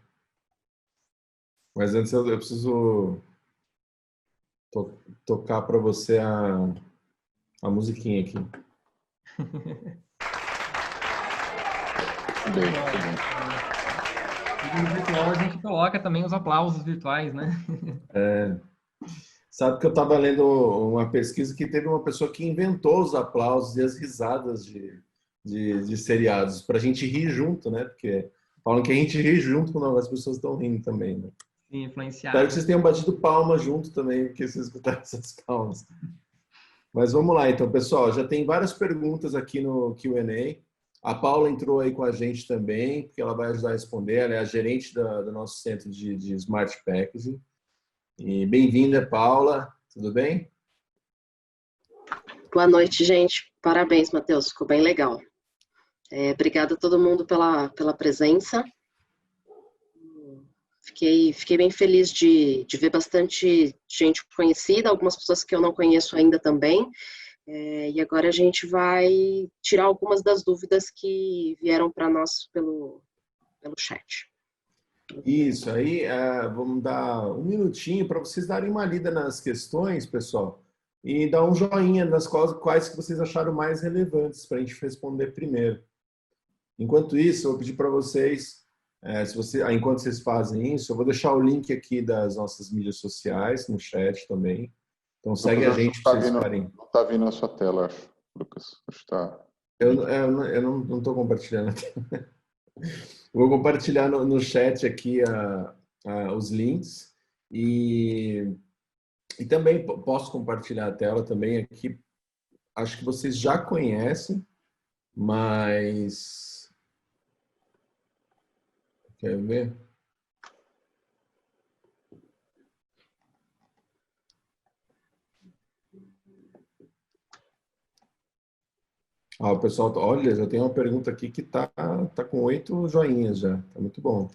Mas antes eu preciso tocar para você a musiquinha aqui. E no virtual a gente coloca também os aplausos virtuais, né? Sabe que eu estava lendo uma pesquisa que teve uma pessoa que inventou os aplausos e as risadas de seriados, para a gente rir junto, né? Porque falam que a gente ri junto quando as pessoas estão rindo também, né? Sim, influenciado. Espero que vocês tenham batido palma junto também, porque vocês escutaram essas palmas. Mas vamos lá, então, pessoal. Já tem várias perguntas aqui no Q&A. A Paula entrou aí com a gente também, porque ela vai ajudar a responder. Ela é a gerente do nosso centro de Smart Packaging. E bem-vinda, Paula. Tudo bem? Boa noite, gente. Parabéns, Matheus. Ficou bem legal. Obrigada a todo mundo pela presença. Fiquei bem feliz de ver bastante gente conhecida, algumas pessoas que eu não conheço ainda também. E agora a gente vai tirar algumas das dúvidas que vieram para nós pelo chat. Isso, aí vamos dar um minutinho para vocês darem uma lida nas questões, pessoal, e dar um joinha nas quais que vocês acharam mais relevantes para a gente responder primeiro. Enquanto isso, eu vou pedir para vocês, enquanto vocês fazem isso, eu vou deixar o link aqui das nossas mídias sociais no chat também. Então segue a gente para vocês ficarem. Não está vindo a sua tela, acho, Lucas. Eu não estou compartilhando a tela. Vou compartilhar no chat aqui os links e também posso compartilhar a tela também aqui. Acho que vocês já conhecem, mas... Quer ver? O pessoal, olha, já tem uma pergunta aqui que tá com 8 joinhas já. Tá muito bom.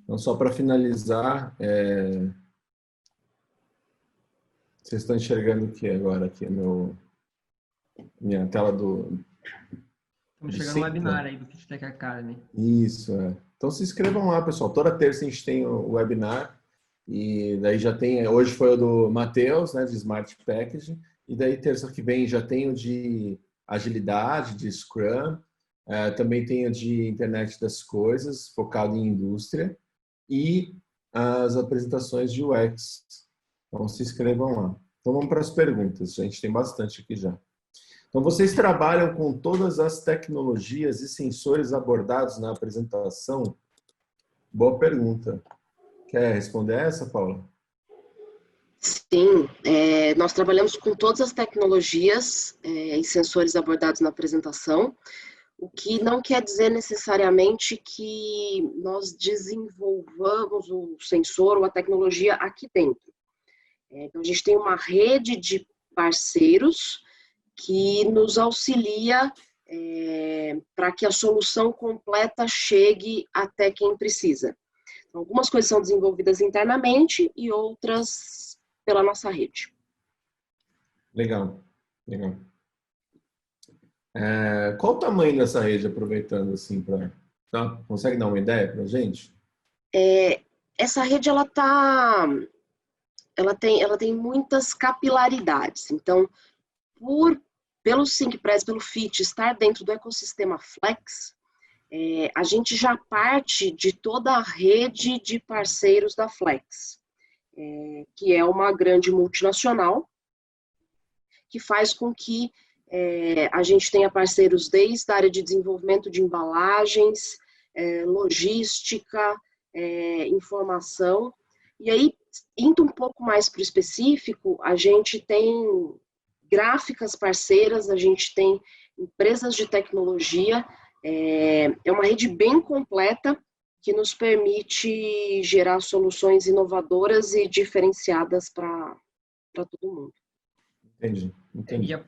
Então, só para finalizar, vocês estão enxergando o que agora aqui minha tela do... Estamos chegando no webinar aí do FitTech Academy. Isso, Então se inscrevam lá, pessoal. Toda terça a gente tem o webinar. E daí já tem, hoje foi o do Matheus, né, de Smart Packaging, e daí terça que vem já tem o de agilidade, de Scrum, também tem o de internet das coisas, focado em indústria, e as apresentações de UX. Então se inscrevam lá. Então vamos para as perguntas, a gente tem bastante aqui já. Então vocês trabalham com todas as tecnologias e sensores abordados na apresentação? Boa pergunta. Quer responder essa, Paula? Sim, nós trabalhamos com todas as tecnologias e sensores abordados na apresentação, o que não quer dizer necessariamente que nós desenvolvamos o sensor ou a tecnologia aqui dentro. Então, a gente tem uma rede de parceiros que nos auxilia para que a solução completa chegue até quem precisa. Algumas coisas são desenvolvidas internamente e outras pela nossa rede. Legal, legal. Qual o tamanho dessa rede, aproveitando assim, consegue dar uma ideia para a gente? Essa rede ela tem muitas capilaridades. Então, pelo SyncPress, pelo FIT estar dentro do ecossistema Flex, a gente já parte de toda a rede de parceiros da Flex, que é uma grande multinacional, que faz com que a gente tenha parceiros desde a área de desenvolvimento de embalagens, logística, informação. E aí, indo um pouco mais para o específico, a gente tem gráficas parceiras, a gente tem empresas de tecnologia É uma rede bem completa que nos permite gerar soluções inovadoras e diferenciadas para todo mundo. Entendi.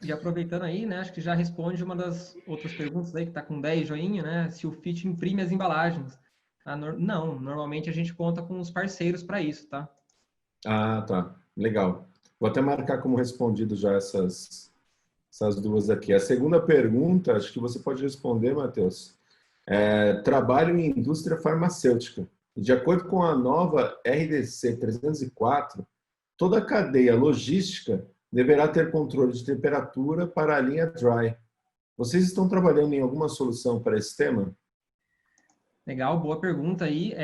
E aproveitando aí, né, acho que já responde uma das outras perguntas aí, que está com 10 joinha, né, se o Fit imprime as embalagens. Não, normalmente a gente conta com os parceiros para isso, tá? Ah, tá. Legal. Vou até marcar como respondido já essas duas aqui. A segunda pergunta, acho que você pode responder, Matheus. Trabalho em indústria farmacêutica. De acordo com a nova RDC 304, toda a cadeia logística deverá ter controle de temperatura para a linha dry. Vocês estão trabalhando em alguma solução para esse tema? Legal, boa pergunta aí.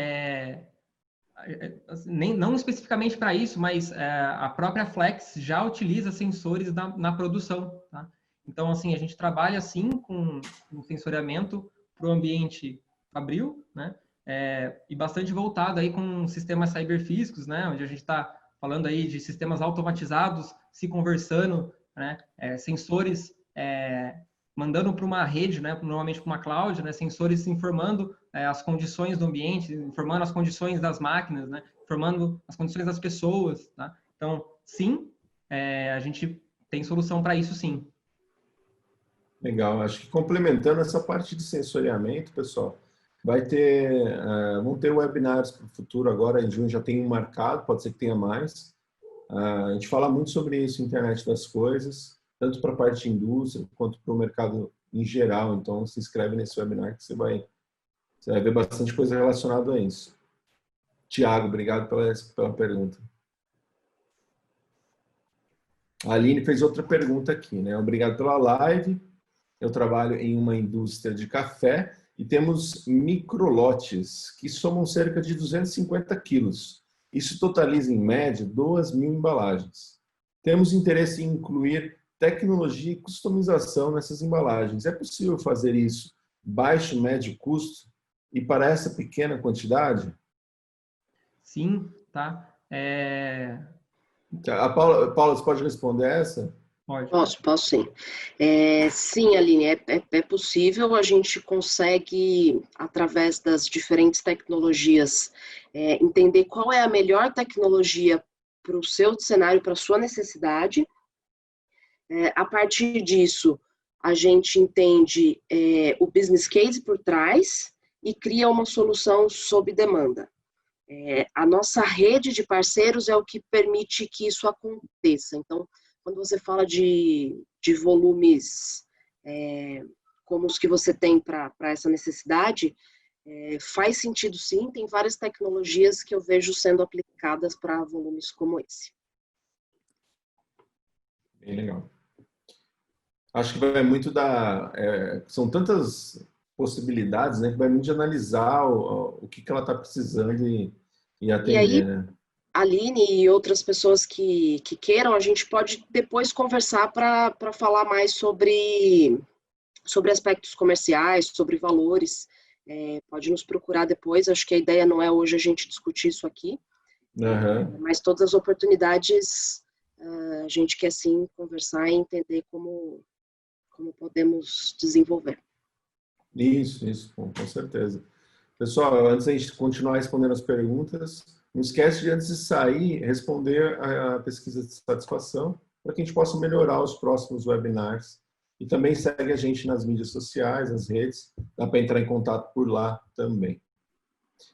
Não especificamente para isso, mas a própria Flex já utiliza sensores na produção, tá? Então, assim, a gente trabalha, assim, com sensoriamento para o ambiente fabril, né? E bastante voltado aí com sistemas cyberfísicos, né? Onde a gente está falando aí de sistemas automatizados se conversando, né? Sensores mandando para uma rede, né? Normalmente para uma cloud, né? Sensores informando as condições do ambiente, informando as condições das máquinas, né? Informando as condições das pessoas, tá? Então, sim, a gente tem solução para isso, sim. Legal. Acho que complementando essa parte de sensoriamento, pessoal, vão ter webinars para o futuro agora, em junho já tem um marcado, pode ser que tenha mais. A gente fala muito sobre isso, internet das coisas, tanto para a parte de indústria quanto para o mercado em geral. Então, se inscreve nesse webinar que você vai ver bastante coisa relacionada a isso. Tiago, obrigado pela pergunta. A Aline fez outra pergunta aqui, né? Obrigado pela live. Eu trabalho em uma indústria de café e temos microlotes que somam cerca de 250 quilos. Isso totaliza, em média, 2.000 embalagens. Temos interesse em incluir tecnologia e customização nessas embalagens. É possível fazer isso baixo, médio custo e para essa pequena quantidade? Sim, tá. A Paula, você pode responder essa? Pode. Posso sim. Sim, Aline, é possível, a gente consegue, através das diferentes tecnologias, entender qual é a melhor tecnologia para o seu cenário, para a sua necessidade. A partir disso, a gente entende o business case por trás e cria uma solução sob demanda. A nossa rede de parceiros é o que permite que isso aconteça. Então, quando você fala de volumes como os que você tem para essa necessidade, faz sentido sim, tem várias tecnologias que eu vejo sendo aplicadas para volumes como esse. Bem legal. Acho que vai muito são tantas possibilidades, né, que vai muito de analisar o que ela está precisando e atender, e aí, né? Aline e outras pessoas que queiram, a gente pode depois conversar para falar mais sobre aspectos comerciais, sobre valores. Pode nos procurar depois, acho que a ideia não é hoje a gente discutir isso aqui, mas todas as oportunidades a gente quer sim conversar e entender como podemos desenvolver. Isso, com certeza. Pessoal, antes de a gente continuar respondendo as perguntas, não esquece de, antes de sair, responder a pesquisa de satisfação, para que a gente possa melhorar os próximos webinars. E também segue a gente nas mídias sociais, nas redes, dá para entrar em contato por lá também.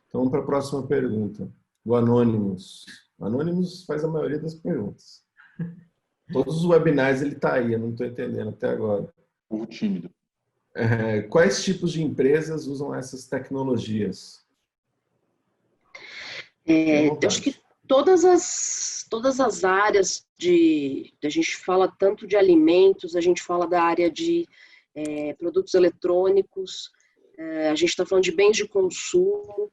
Então, vamos para a próxima pergunta, do Anonymous. Anonymous faz a maioria das perguntas. Todos os webinars ele está aí, eu não estou entendendo até agora. Povo tímido. Quais tipos de empresas usam essas tecnologias? Eu acho que todas as áreas a gente fala tanto de alimentos, a gente fala da área de produtos eletrônicos, a gente está falando de bens de consumo.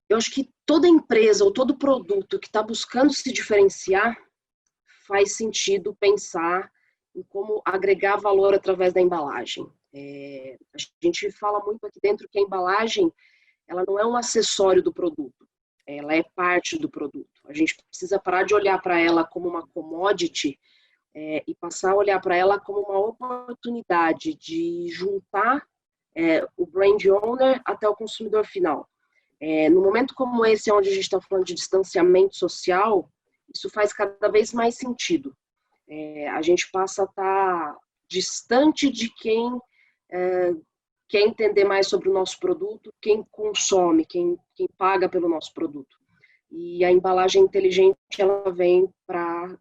Eu acho que toda empresa ou todo produto que está buscando se diferenciar faz sentido pensar em como agregar valor através da embalagem. A gente fala muito aqui dentro que a embalagem ela não é um acessório do produto, ela é parte do produto. A gente precisa parar de olhar para ela como uma commodity e passar a olhar para ela como uma oportunidade de juntar o brand owner até o consumidor final. No momento como esse, onde a gente está falando de distanciamento social, isso faz cada vez mais sentido. A gente passa a estar distante de quem quer entender mais sobre o nosso produto, quem consome, quem paga pelo nosso produto. E a embalagem inteligente, ela vem para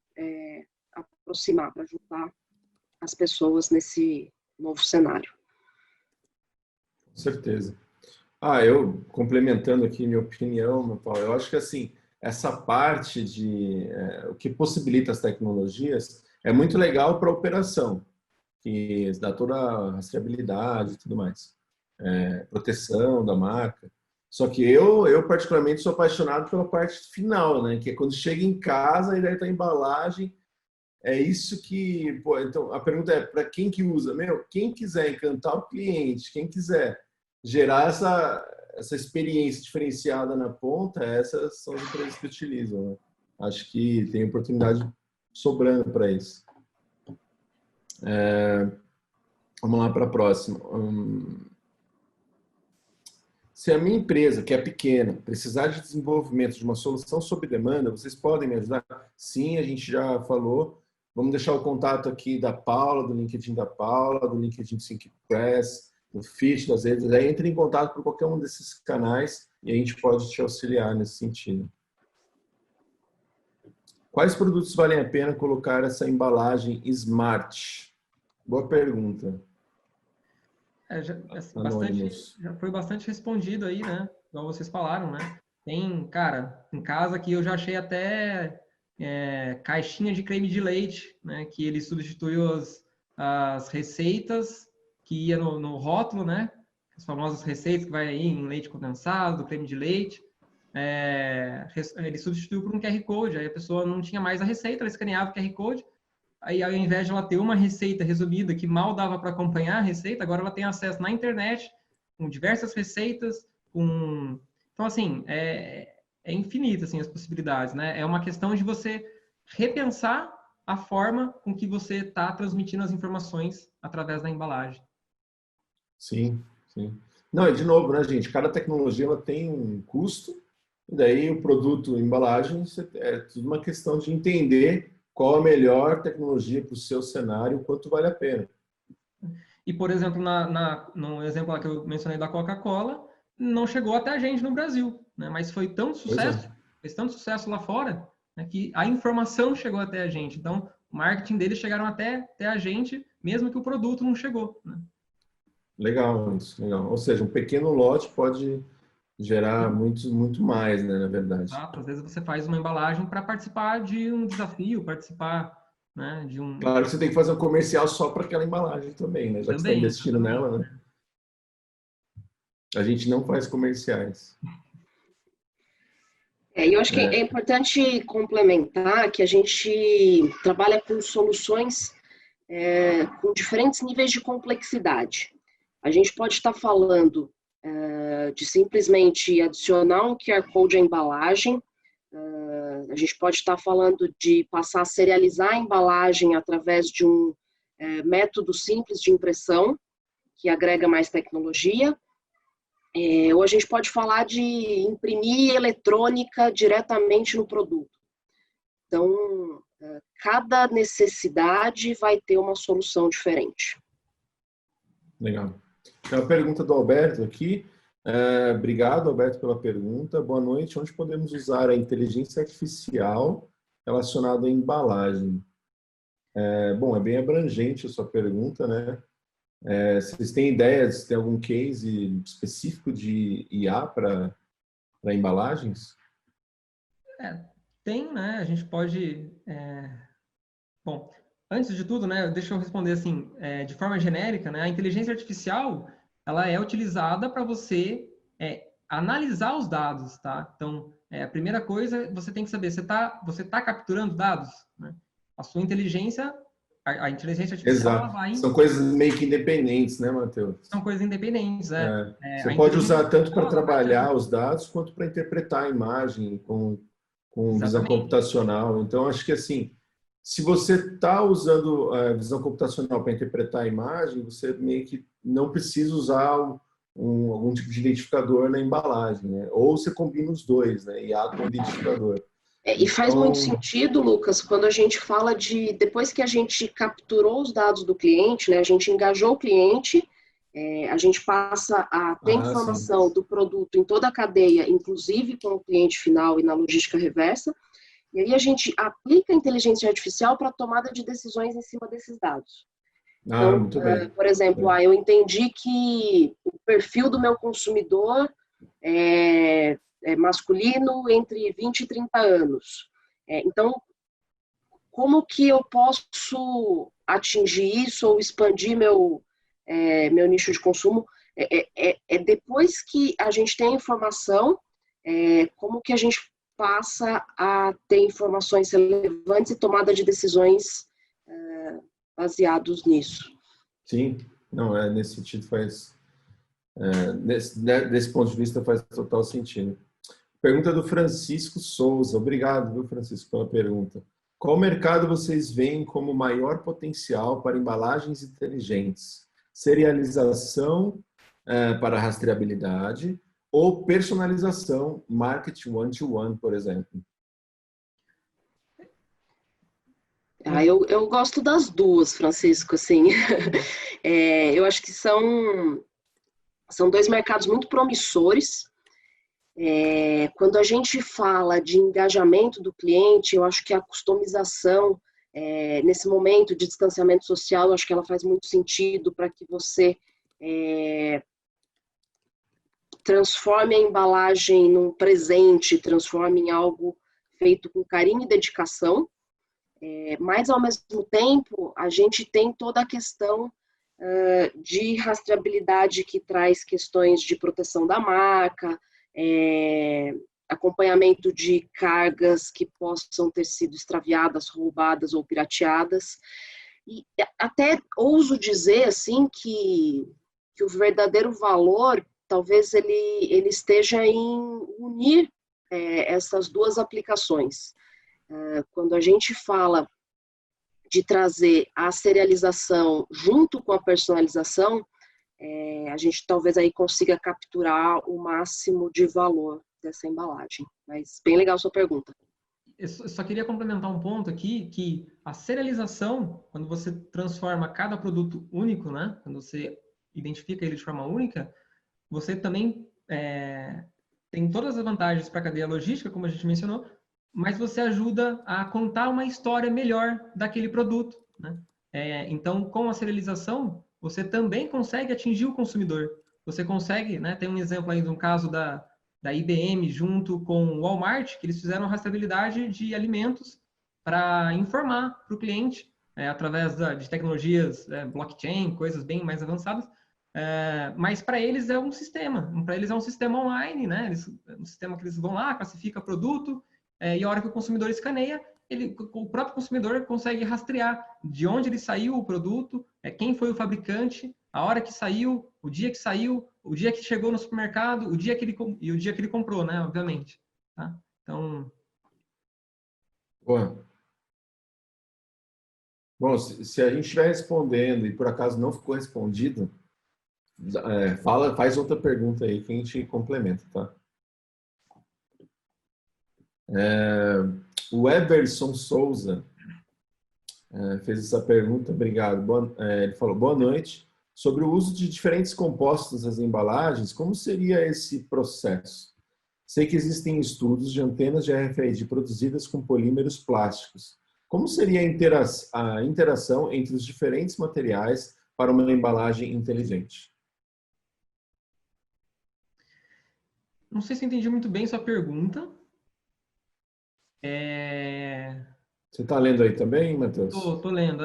aproximar, para juntar as pessoas nesse novo cenário. Com certeza. Eu complementando aqui minha opinião, Paulo, eu acho que assim, essa parte de o que possibilita as tecnologias é muito legal para a operação, que dá toda a rastreabilidade e tudo mais, proteção da marca. Só que eu particularmente sou apaixonado pela parte final, né? Que é quando chega em casa e daí tá a embalagem. É isso que, pô, então a pergunta é para quem que usa? Quem quiser encantar o cliente, quem quiser gerar essa experiência diferenciada na ponta, essas são as empresas que utilizam, né? Acho que tem oportunidade sobrando para isso. Vamos lá para a próxima. Se a minha empresa, que é pequena, precisar de desenvolvimento de uma solução sob demanda, vocês podem me ajudar? Sim, a gente já falou. Vamos deixar o contato aqui da Paula, do LinkedIn da Paula, do LinkedIn ThinkPress, do Fit, das redes. Aí entre em contato por qualquer um desses canais e a gente pode te auxiliar nesse sentido. Quais produtos valem a pena colocar essa embalagem Smart? Boa pergunta. Já foi bastante respondido aí, né? Igual vocês falaram, né? Tem, cara, em casa que eu já achei até caixinha de creme de leite, né? Que ele substituiu as receitas que ia no rótulo, né? As famosas receitas que vai aí em leite condensado, creme de leite. Ele substituiu por um QR Code. Aí a pessoa não tinha mais a receita, ela escaneava o QR Code. Aí, ao invés de ela ter uma receita resumida que mal dava para acompanhar a receita, agora ela tem acesso na internet com diversas receitas. Então, assim, é infinito assim, as possibilidades, né? É uma questão de você repensar a forma com que você está transmitindo as informações através da embalagem. Sim, sim. Não, e de novo, né, gente? Cada tecnologia ela tem um custo, e daí o produto, a embalagem, é tudo uma questão de entender qual a melhor tecnologia para o seu cenário, quanto vale a pena. E, por exemplo, no exemplo lá que eu mencionei da Coca-Cola, não chegou até a gente no Brasil, né? Mas foi tão sucesso, fez tanto sucesso lá fora, né, que a informação chegou até a gente. Então, o marketing deles chegaram até a gente, mesmo que o produto não chegou, né? Legal isso, legal. Ou seja, um pequeno lote pode gerar muito mais, né, na verdade. Exato. Às vezes você faz uma embalagem para participar de um desafio, participar, né, de um... Claro que você tem que fazer um comercial só para aquela embalagem também, né? Já que você está investindo nela, né? A gente não faz comerciais. Eu acho que é importante complementar que a gente trabalha com soluções com diferentes níveis de complexidade. A gente pode estar falando de simplesmente adicionar um QR Code à embalagem, a gente pode estar falando de passar a serializar a embalagem através de um método simples de impressão, que agrega mais tecnologia, ou a gente pode falar de imprimir eletrônica diretamente no produto. Então, cada necessidade vai ter uma solução diferente. Legal. Tem uma pergunta do Alberto aqui. Obrigado, Alberto, pela pergunta. Boa noite. Onde podemos usar a inteligência artificial relacionada à embalagem? Bom, é bem abrangente a sua pergunta, né? Vocês têm ideias, tem algum case específico de IA para embalagens? Tem, né? A gente pode... Bom, antes de tudo, né, deixa eu responder assim, de forma genérica, né? A inteligência artificial, ela é utilizada para você analisar os dados, tá? Então, a primeira coisa, você tem que saber, você tá capturando dados, né? A sua inteligência... A inteligência artificial, ela vai... São coisas meio que independentes, né, Matheus? São coisas independentes, Você pode usar tanto para trabalhar os dados, quanto para interpretar a imagem com visão computacional. Então, acho que assim, se você está usando a visão computacional para interpretar a imagem, você meio que não precisa usar algum tipo de identificador na embalagem, né? Ou você combina os dois, né? IA com identificador. E faz muito Então, sentido, Lucas, quando a gente fala depois que a gente capturou os dados do cliente, né, a gente engajou o cliente, a gente passa a ter sim. informação do produto em toda a cadeia, inclusive com o cliente final e na logística reversa, e aí a gente aplica a inteligência artificial para a tomada de decisões em cima desses dados. Então, Muito bem. por exemplo, eu entendi que o perfil do meu consumidor é masculino entre 20 e 30 anos. Então, como que eu posso atingir isso ou expandir meu nicho de consumo? Depois que a gente tem a informação, como que a gente passa a ter informações relevantes e tomada de decisões baseados nisso. Sim, não, nesse sentido desse ponto de vista faz total sentido. Pergunta do Francisco Souza. Obrigado, viu, Francisco, pela pergunta. Qual mercado vocês veem como maior potencial para embalagens inteligentes? Serialização para rastreabilidade ou personalização, marketing one-to-one, por exemplo? Eu gosto das duas, Francisco, assim. Eu acho que são dois mercados muito promissores. Quando a gente fala de engajamento do cliente, eu acho que a customização, nesse momento de distanciamento social, eu acho que ela faz muito sentido para que você transforme a embalagem num presente, transforme em algo feito com carinho e dedicação. Mas, ao mesmo tempo, a gente tem toda a questão de rastreabilidade que traz questões de proteção da marca, acompanhamento de cargas que possam ter sido extraviadas, roubadas ou pirateadas. E até ouso dizer assim que o verdadeiro valor talvez ele esteja em unir essas duas aplicações. Quando a gente fala de trazer a serialização junto com a personalização, a gente talvez aí consiga capturar o máximo de valor dessa embalagem. Mas bem legal a sua pergunta. Eu só queria complementar um ponto aqui, que a serialização, quando você transforma cada produto único, né, quando você identifica ele de forma única, você também tem todas as vantagens para a cadeia logística, como a gente mencionou, mas você ajuda a contar uma história melhor daquele produto, né? Então, com a serialização, você também consegue atingir o consumidor. Você consegue, né? Tem um exemplo aí de um caso da IBM junto com o Walmart, que eles fizeram rastreabilidade de alimentos para informar para o cliente, através de tecnologias blockchain, coisas bem mais avançadas. Mas para eles é um sistema online, né? Um sistema que eles vão lá, classifica produto, e a hora que o consumidor escaneia, o próprio consumidor consegue rastrear de onde ele saiu o produto, quem foi o fabricante, a hora que saiu, o dia que chegou no supermercado, o dia que ele comprou, né? Obviamente. Tá? Então. Bom, se a gente estiver respondendo e por acaso não ficou respondido, faz outra pergunta aí que a gente complementa, tá? O Everson Souza fez essa pergunta, obrigado. Ele falou, boa noite. Sobre o uso de diferentes compostos nas embalagens, como seria esse processo? Sei que existem estudos de antenas de RFID produzidas com polímeros plásticos. Como seria a interação entre os diferentes materiais para uma embalagem inteligente? Não sei se entendi muito bem sua pergunta. Você está lendo aí também, Matheus? Tô lendo,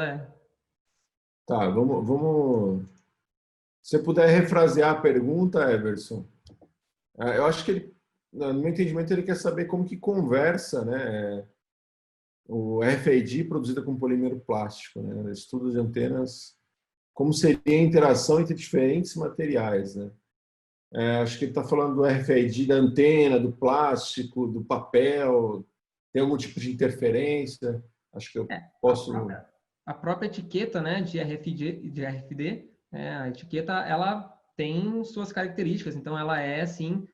Tá, vamos... Se você puder refrasear a pergunta, Everson. Eu acho que ele, no meu entendimento, ele quer saber como que conversa, né? O RFID produzido com polímero plástico, né? Estudo de antenas, como seria a interação entre diferentes materiais, né? Acho que ele está falando do RFID da antena, do plástico, do papel, tem algum tipo de interferência? Acho que eu posso... A própria etiqueta, né, de RFID A etiqueta, ela tem suas características, então ela é, assim,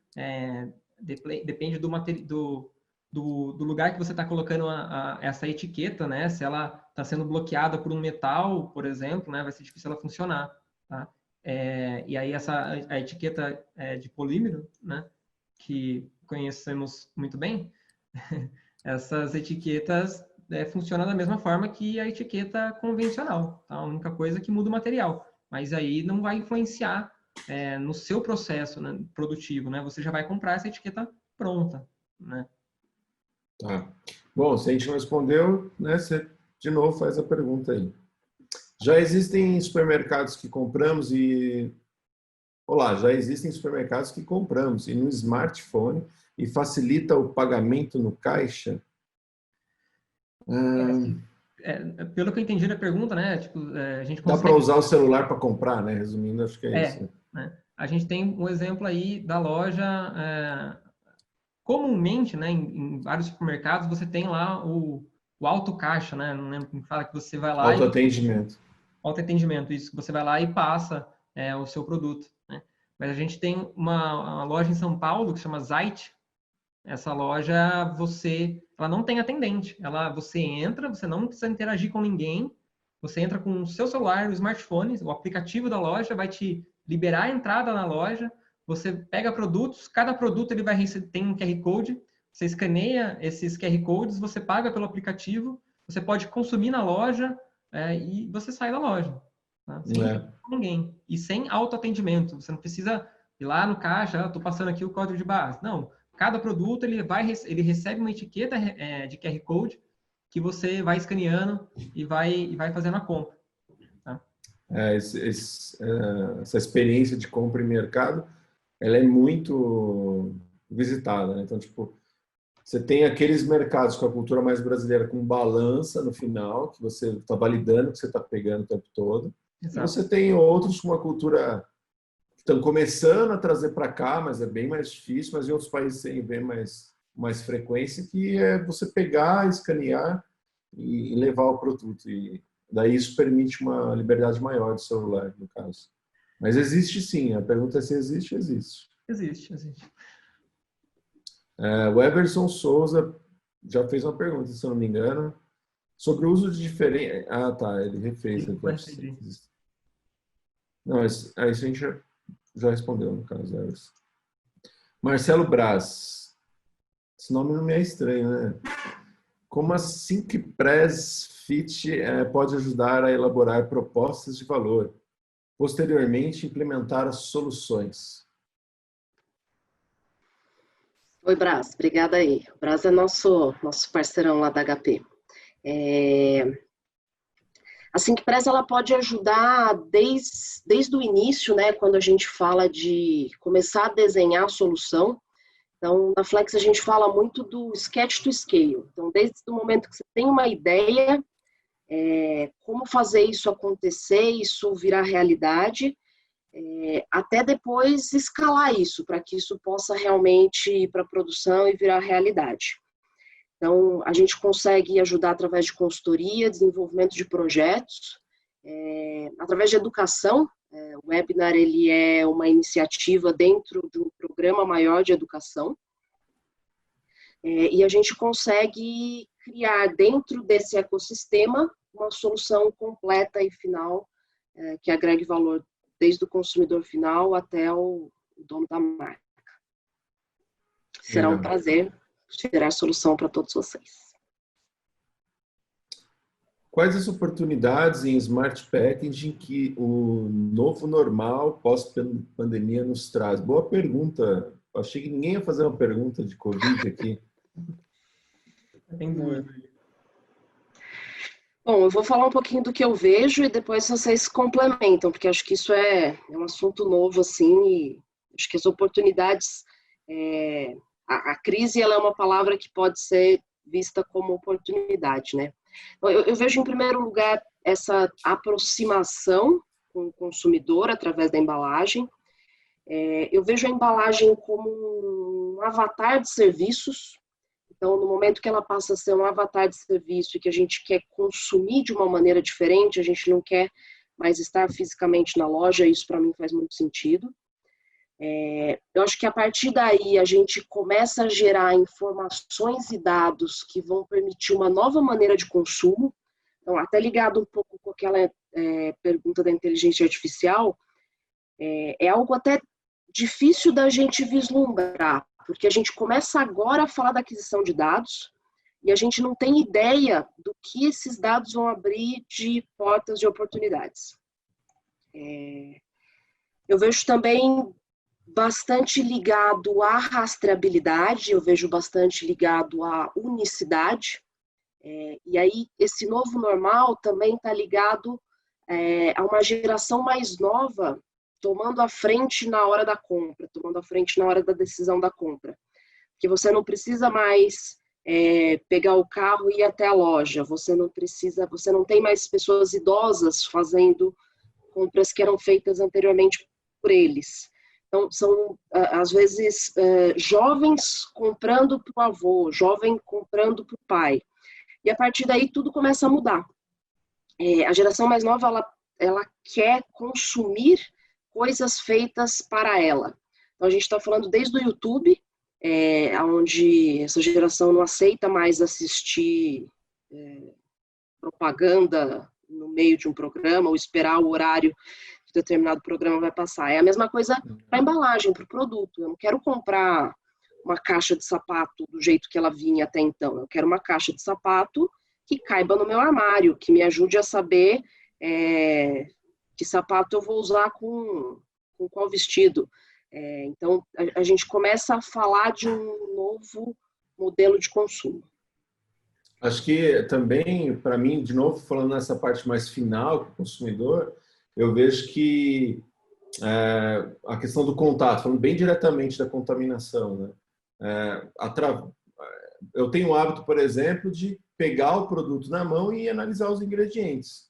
depende do lugar que você está colocando essa etiqueta, né? Se ela está sendo bloqueada por um metal, por exemplo, né? Vai ser difícil ela funcionar, tá? E aí a etiqueta de polímero, né? Que conhecemos muito bem, essas etiquetas funcionam da mesma forma que a etiqueta convencional, tá? A única coisa é que muda o material, mas aí não vai influenciar no seu processo, né, produtivo, né? Você já vai comprar essa etiqueta pronta, né? Tá. Bom, se a gente não respondeu, né, você de novo faz a pergunta aí. Já existem supermercados que compramos e... Olá, já existem supermercados que compramos e no smartphone e facilita o pagamento no caixa? Pelo que eu entendi da pergunta, né? Tipo, a gente Dá para usar o celular para comprar, né? Resumindo, acho que é isso. Né? A gente tem um exemplo aí da loja... comumente, né, em vários supermercados, você tem lá o autocaixa, né? Não lembro como fala, que você vai lá autoatendimento. Autoatendimento, isso, que você vai lá e passa o seu produto, né? Mas a gente tem uma loja em São Paulo que se chama Zait. Essa loja, ela não tem atendente. Você entra, você não precisa interagir com ninguém. Você entra com o seu celular, o smartphone, o aplicativo da loja vai te liberar a entrada na loja. Você pega produtos, cada produto ele tem um QR Code. Você escaneia esses QR Codes, você paga pelo aplicativo. Você pode consumir na loja e você sai da loja, tá? Sem ninguém. E sem autoatendimento. Você não precisa ir lá no caixa, estou passando aqui o código de barras. Não. Cada produto ele recebe uma etiqueta de QR Code que você vai escaneando e vai fazendo a compra. Tá? Essa experiência de compra em mercado, ela é muito visitada, né? Então, tipo, você tem aqueles mercados com a cultura mais brasileira com balança no final, que você está validando o que você está pegando o tempo todo. Exato. E você tem outros com uma cultura que estão começando a trazer para cá, mas é bem mais difícil, mas em outros países tem bem mais frequência, que é você pegar, escanear e levar o produto. E daí isso permite uma liberdade maior do celular, no caso. Mas existe sim, a pergunta é se existe, existe. Existe. O Everson Souza já fez uma pergunta, se eu não me engano, sobre o uso de diferentes... Ah, tá, ele refez. Não, isso a gente já respondeu, no caso, Everson. Marcelo Braz. Esse nome não me é estranho, né? Como a SyncPres Fit pode ajudar a elaborar propostas de valor, posteriormente implementar as soluções? Oi, Braz, obrigada aí. O Braz é nosso parceirão lá da HP. A SyncPres, ela pode ajudar desde o início, né, quando a gente fala de começar a desenhar a solução. Então, na Flex a gente fala muito do sketch to scale. Então, desde o momento que você tem uma ideia, como fazer isso acontecer, isso virar realidade, até depois escalar isso, para que isso possa realmente ir para a produção e virar realidade. Então, a gente consegue ajudar através de consultoria, desenvolvimento de projetos, através de educação. O webinar ele é uma iniciativa dentro de um programa maior de educação. E a gente consegue criar dentro desse ecossistema uma solução completa e final que agregue valor desde o consumidor final até o dono da marca. Será um prazer gerar solução para todos vocês. Quais as oportunidades em Smart Packaging que o novo normal pós-pandemia nos traz? Boa pergunta. Achei que ninguém ia fazer uma pergunta de Covid aqui. Tem boa. Bom, eu vou falar um pouquinho do que eu vejo e depois vocês complementam, porque acho que isso é um assunto novo, assim, e acho que as oportunidades... A crise, ela é uma palavra que pode ser vista como oportunidade, né? Eu vejo, em primeiro lugar, essa aproximação com o consumidor através da embalagem. Eu vejo a embalagem como um avatar de serviços. Então, no momento que ela passa a ser um avatar de serviço e que a gente quer consumir de uma maneira diferente, a gente não quer mas estar fisicamente na loja, isso para mim faz muito sentido. Eu acho que a partir daí a gente começa a gerar informações e dados que vão permitir uma nova maneira de consumo. Então, até ligado um pouco com aquela pergunta da inteligência artificial, é algo até difícil da gente vislumbrar, porque a gente começa agora a falar da aquisição de dados e a gente não tem ideia do que esses dados vão abrir de portas de oportunidades. Eu vejo também bastante ligado à rastreabilidade, eu vejo bastante ligado à unicidade, e aí esse novo normal também está ligado a uma geração mais nova tomando a frente na hora da compra, tomando a frente na hora da decisão da compra. Porque você não precisa mais pegar o carro e ir até a loja, você não tem mais pessoas idosas fazendo compras que eram feitas anteriormente por eles. Então, são, às vezes, jovens comprando para o avô, jovem comprando para o pai. E a partir daí tudo começa a mudar. A geração mais nova, ela quer consumir coisas feitas para ela. Então, a gente está falando desde o YouTube, onde essa geração não aceita mais assistir propaganda no meio de um programa ou esperar o horário que determinado programa vai passar. É a mesma coisa para a embalagem, para o produto. Eu não quero comprar uma caixa de sapato do jeito que ela vinha até então. Eu quero uma caixa de sapato que caiba no meu armário, que me ajude a saber que sapato eu vou usar com qual vestido. Então, a gente começa a falar de um novo modelo de consumo. Acho que também, para mim, de novo, falando nessa parte mais final, com o consumidor, eu vejo que a questão do contato, falando bem diretamente da contaminação, né? Eu tenho o hábito, por exemplo, de pegar o produto na mão e analisar os ingredientes,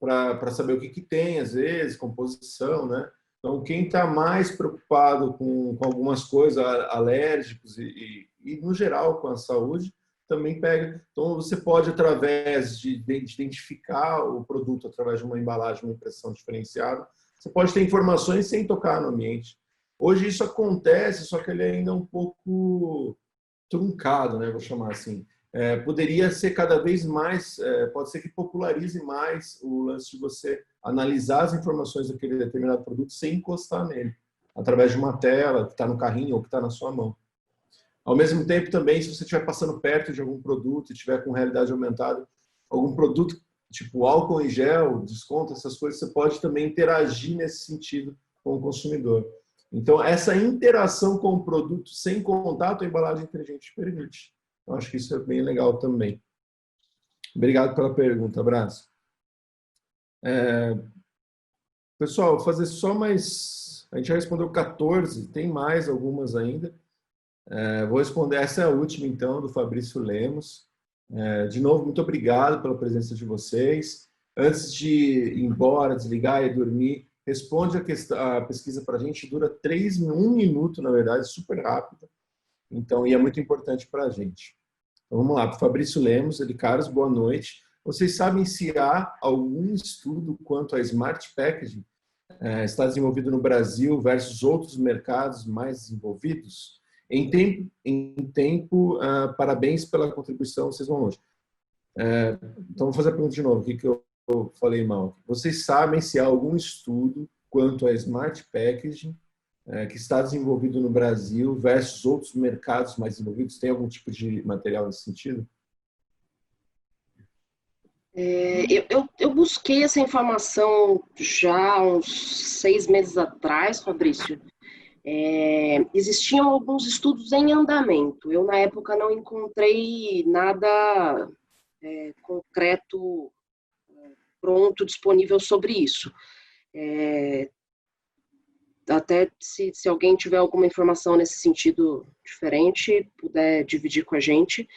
para saber o que tem, às vezes, composição, né? Então, quem está mais preocupado com algumas coisas, alérgicos e, no geral, com a saúde, também pega. Então, você pode, através de identificar o produto através de uma embalagem, uma impressão diferenciada, você pode ter informações sem tocar no ambiente. Hoje isso acontece, só que ele ainda é um pouco truncado, né? Vou chamar assim. Poderia ser cada vez mais, pode ser que popularize mais o lance de você analisar as informações daquele determinado produto sem encostar nele, através de uma tela que está no carrinho ou que está na sua mão. Ao mesmo tempo também, se você estiver passando perto de algum produto e estiver com realidade aumentada, algum produto tipo álcool em gel, desconto, essas coisas, você pode também interagir nesse sentido com o consumidor. Então, essa interação com o produto sem contato, a embalagem inteligente permite. Eu acho que isso é bem legal também. Obrigado pela pergunta, abraço. Pessoal, vou fazer só mais... A gente já respondeu 14, tem mais algumas ainda. Vou responder, essa é a última, então, do Fabrício Lemos. De novo, muito obrigado pela presença de vocês. Antes de ir embora, desligar e dormir, responde a pesquisa para a gente, dura 1 minuto, na verdade, super rápida. Então, e é muito importante para a gente. Então, vamos lá, para o Fabrício Lemos, Carlos, boa noite. Vocês sabem se há algum estudo quanto a Smart Packaging está desenvolvido no Brasil versus outros mercados mais desenvolvidos? Em tempo, parabéns pela contribuição, vocês vão longe. Então, vou fazer a pergunta de novo, o que eu falei mal. Vocês sabem se há algum estudo quanto a Smart Packaging que está desenvolvido no Brasil versus outros mercados mais desenvolvidos? Tem algum tipo de material nesse sentido? Eu busquei essa informação já há uns 6 meses atrás, Fabrício. Existiam alguns estudos em andamento. Eu, na época, não encontrei nada concreto, pronto, disponível sobre isso. Até se alguém tiver alguma informação nesse sentido diferente, puder dividir com a gente,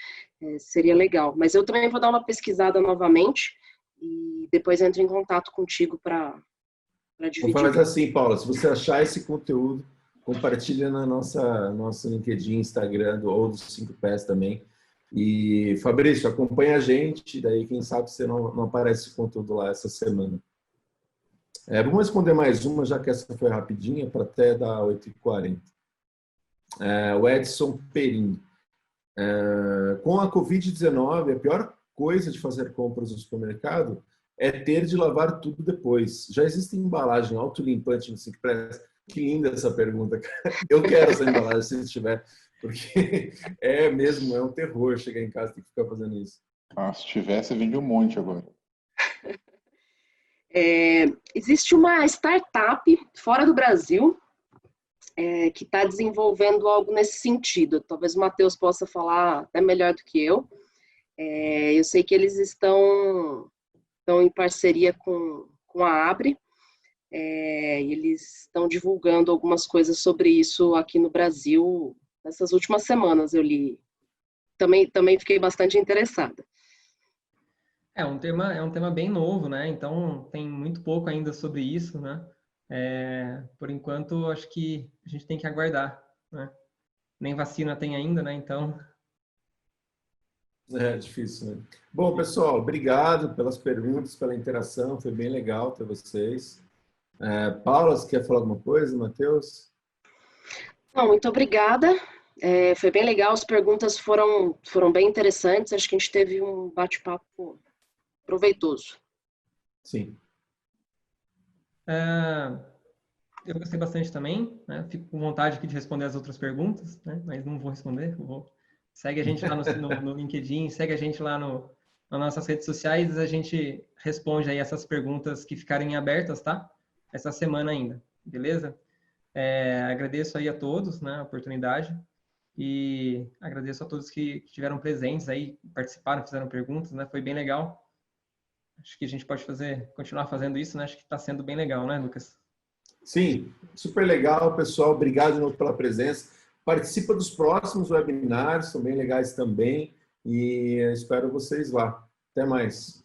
seria legal. Mas eu também vou dar uma pesquisada novamente e depois entro em contato contigo para dividir. Vamos fazer assim, Paula, se você achar esse conteúdo, compartilha na nossa LinkedIn, Instagram ou dos 5 Pés também. E, Fabrício, acompanha a gente, daí quem sabe você não aparece esse conteúdo lá essa semana. Vamos responder mais uma, já que essa foi rapidinha, para até dar 8h40. O Edson Perim. Com a Covid-19, a pior coisa de fazer compras no supermercado é ter de lavar tudo depois. Já existe embalagem autolimpante no Simpress? Que linda essa pergunta, cara. Eu quero essa embalagem se tiver, porque é um terror chegar em casa e ter que ficar fazendo isso. Se tivesse, vende um monte agora. Existe uma startup fora do Brasil que está desenvolvendo algo nesse sentido. Talvez o Matheus possa falar até melhor do que eu. Eu sei que eles estão em parceria com a Abre, e eles estão divulgando algumas coisas sobre isso aqui no Brasil. Nessas últimas semanas eu li. Também fiquei bastante interessada. É um tema bem novo, né? Então tem muito pouco ainda sobre isso, né? Por enquanto, acho que a gente tem que aguardar, né? Nem vacina tem ainda, né? Então... É difícil, né? Bom, pessoal, obrigado pelas perguntas, pela interação. Foi bem legal ter vocês. Paula, você quer falar alguma coisa? Matheus? Não, muito obrigada. Foi bem legal, as perguntas foram bem interessantes. Acho que a gente teve um bate-papo proveitoso. Sim. Eu gostei bastante também, né? Fico com vontade aqui de responder as outras perguntas, né? Mas não vou responder. Segue a gente lá no LinkedIn, segue a gente lá nas nossas redes sociais, a gente responde aí essas perguntas que ficarem abertas, tá? Essa semana ainda, beleza? Agradeço aí a todos, né, a oportunidade, e agradeço a todos que estiveram presentes aí, participaram, fizeram perguntas, né? Foi bem legal. Acho que a gente pode continuar fazendo isso, né? Acho que está sendo bem legal, né, Lucas? Sim, super legal, pessoal. Obrigado de novo pela presença. Participa dos próximos webinars, são bem legais também. E espero vocês lá. Até mais.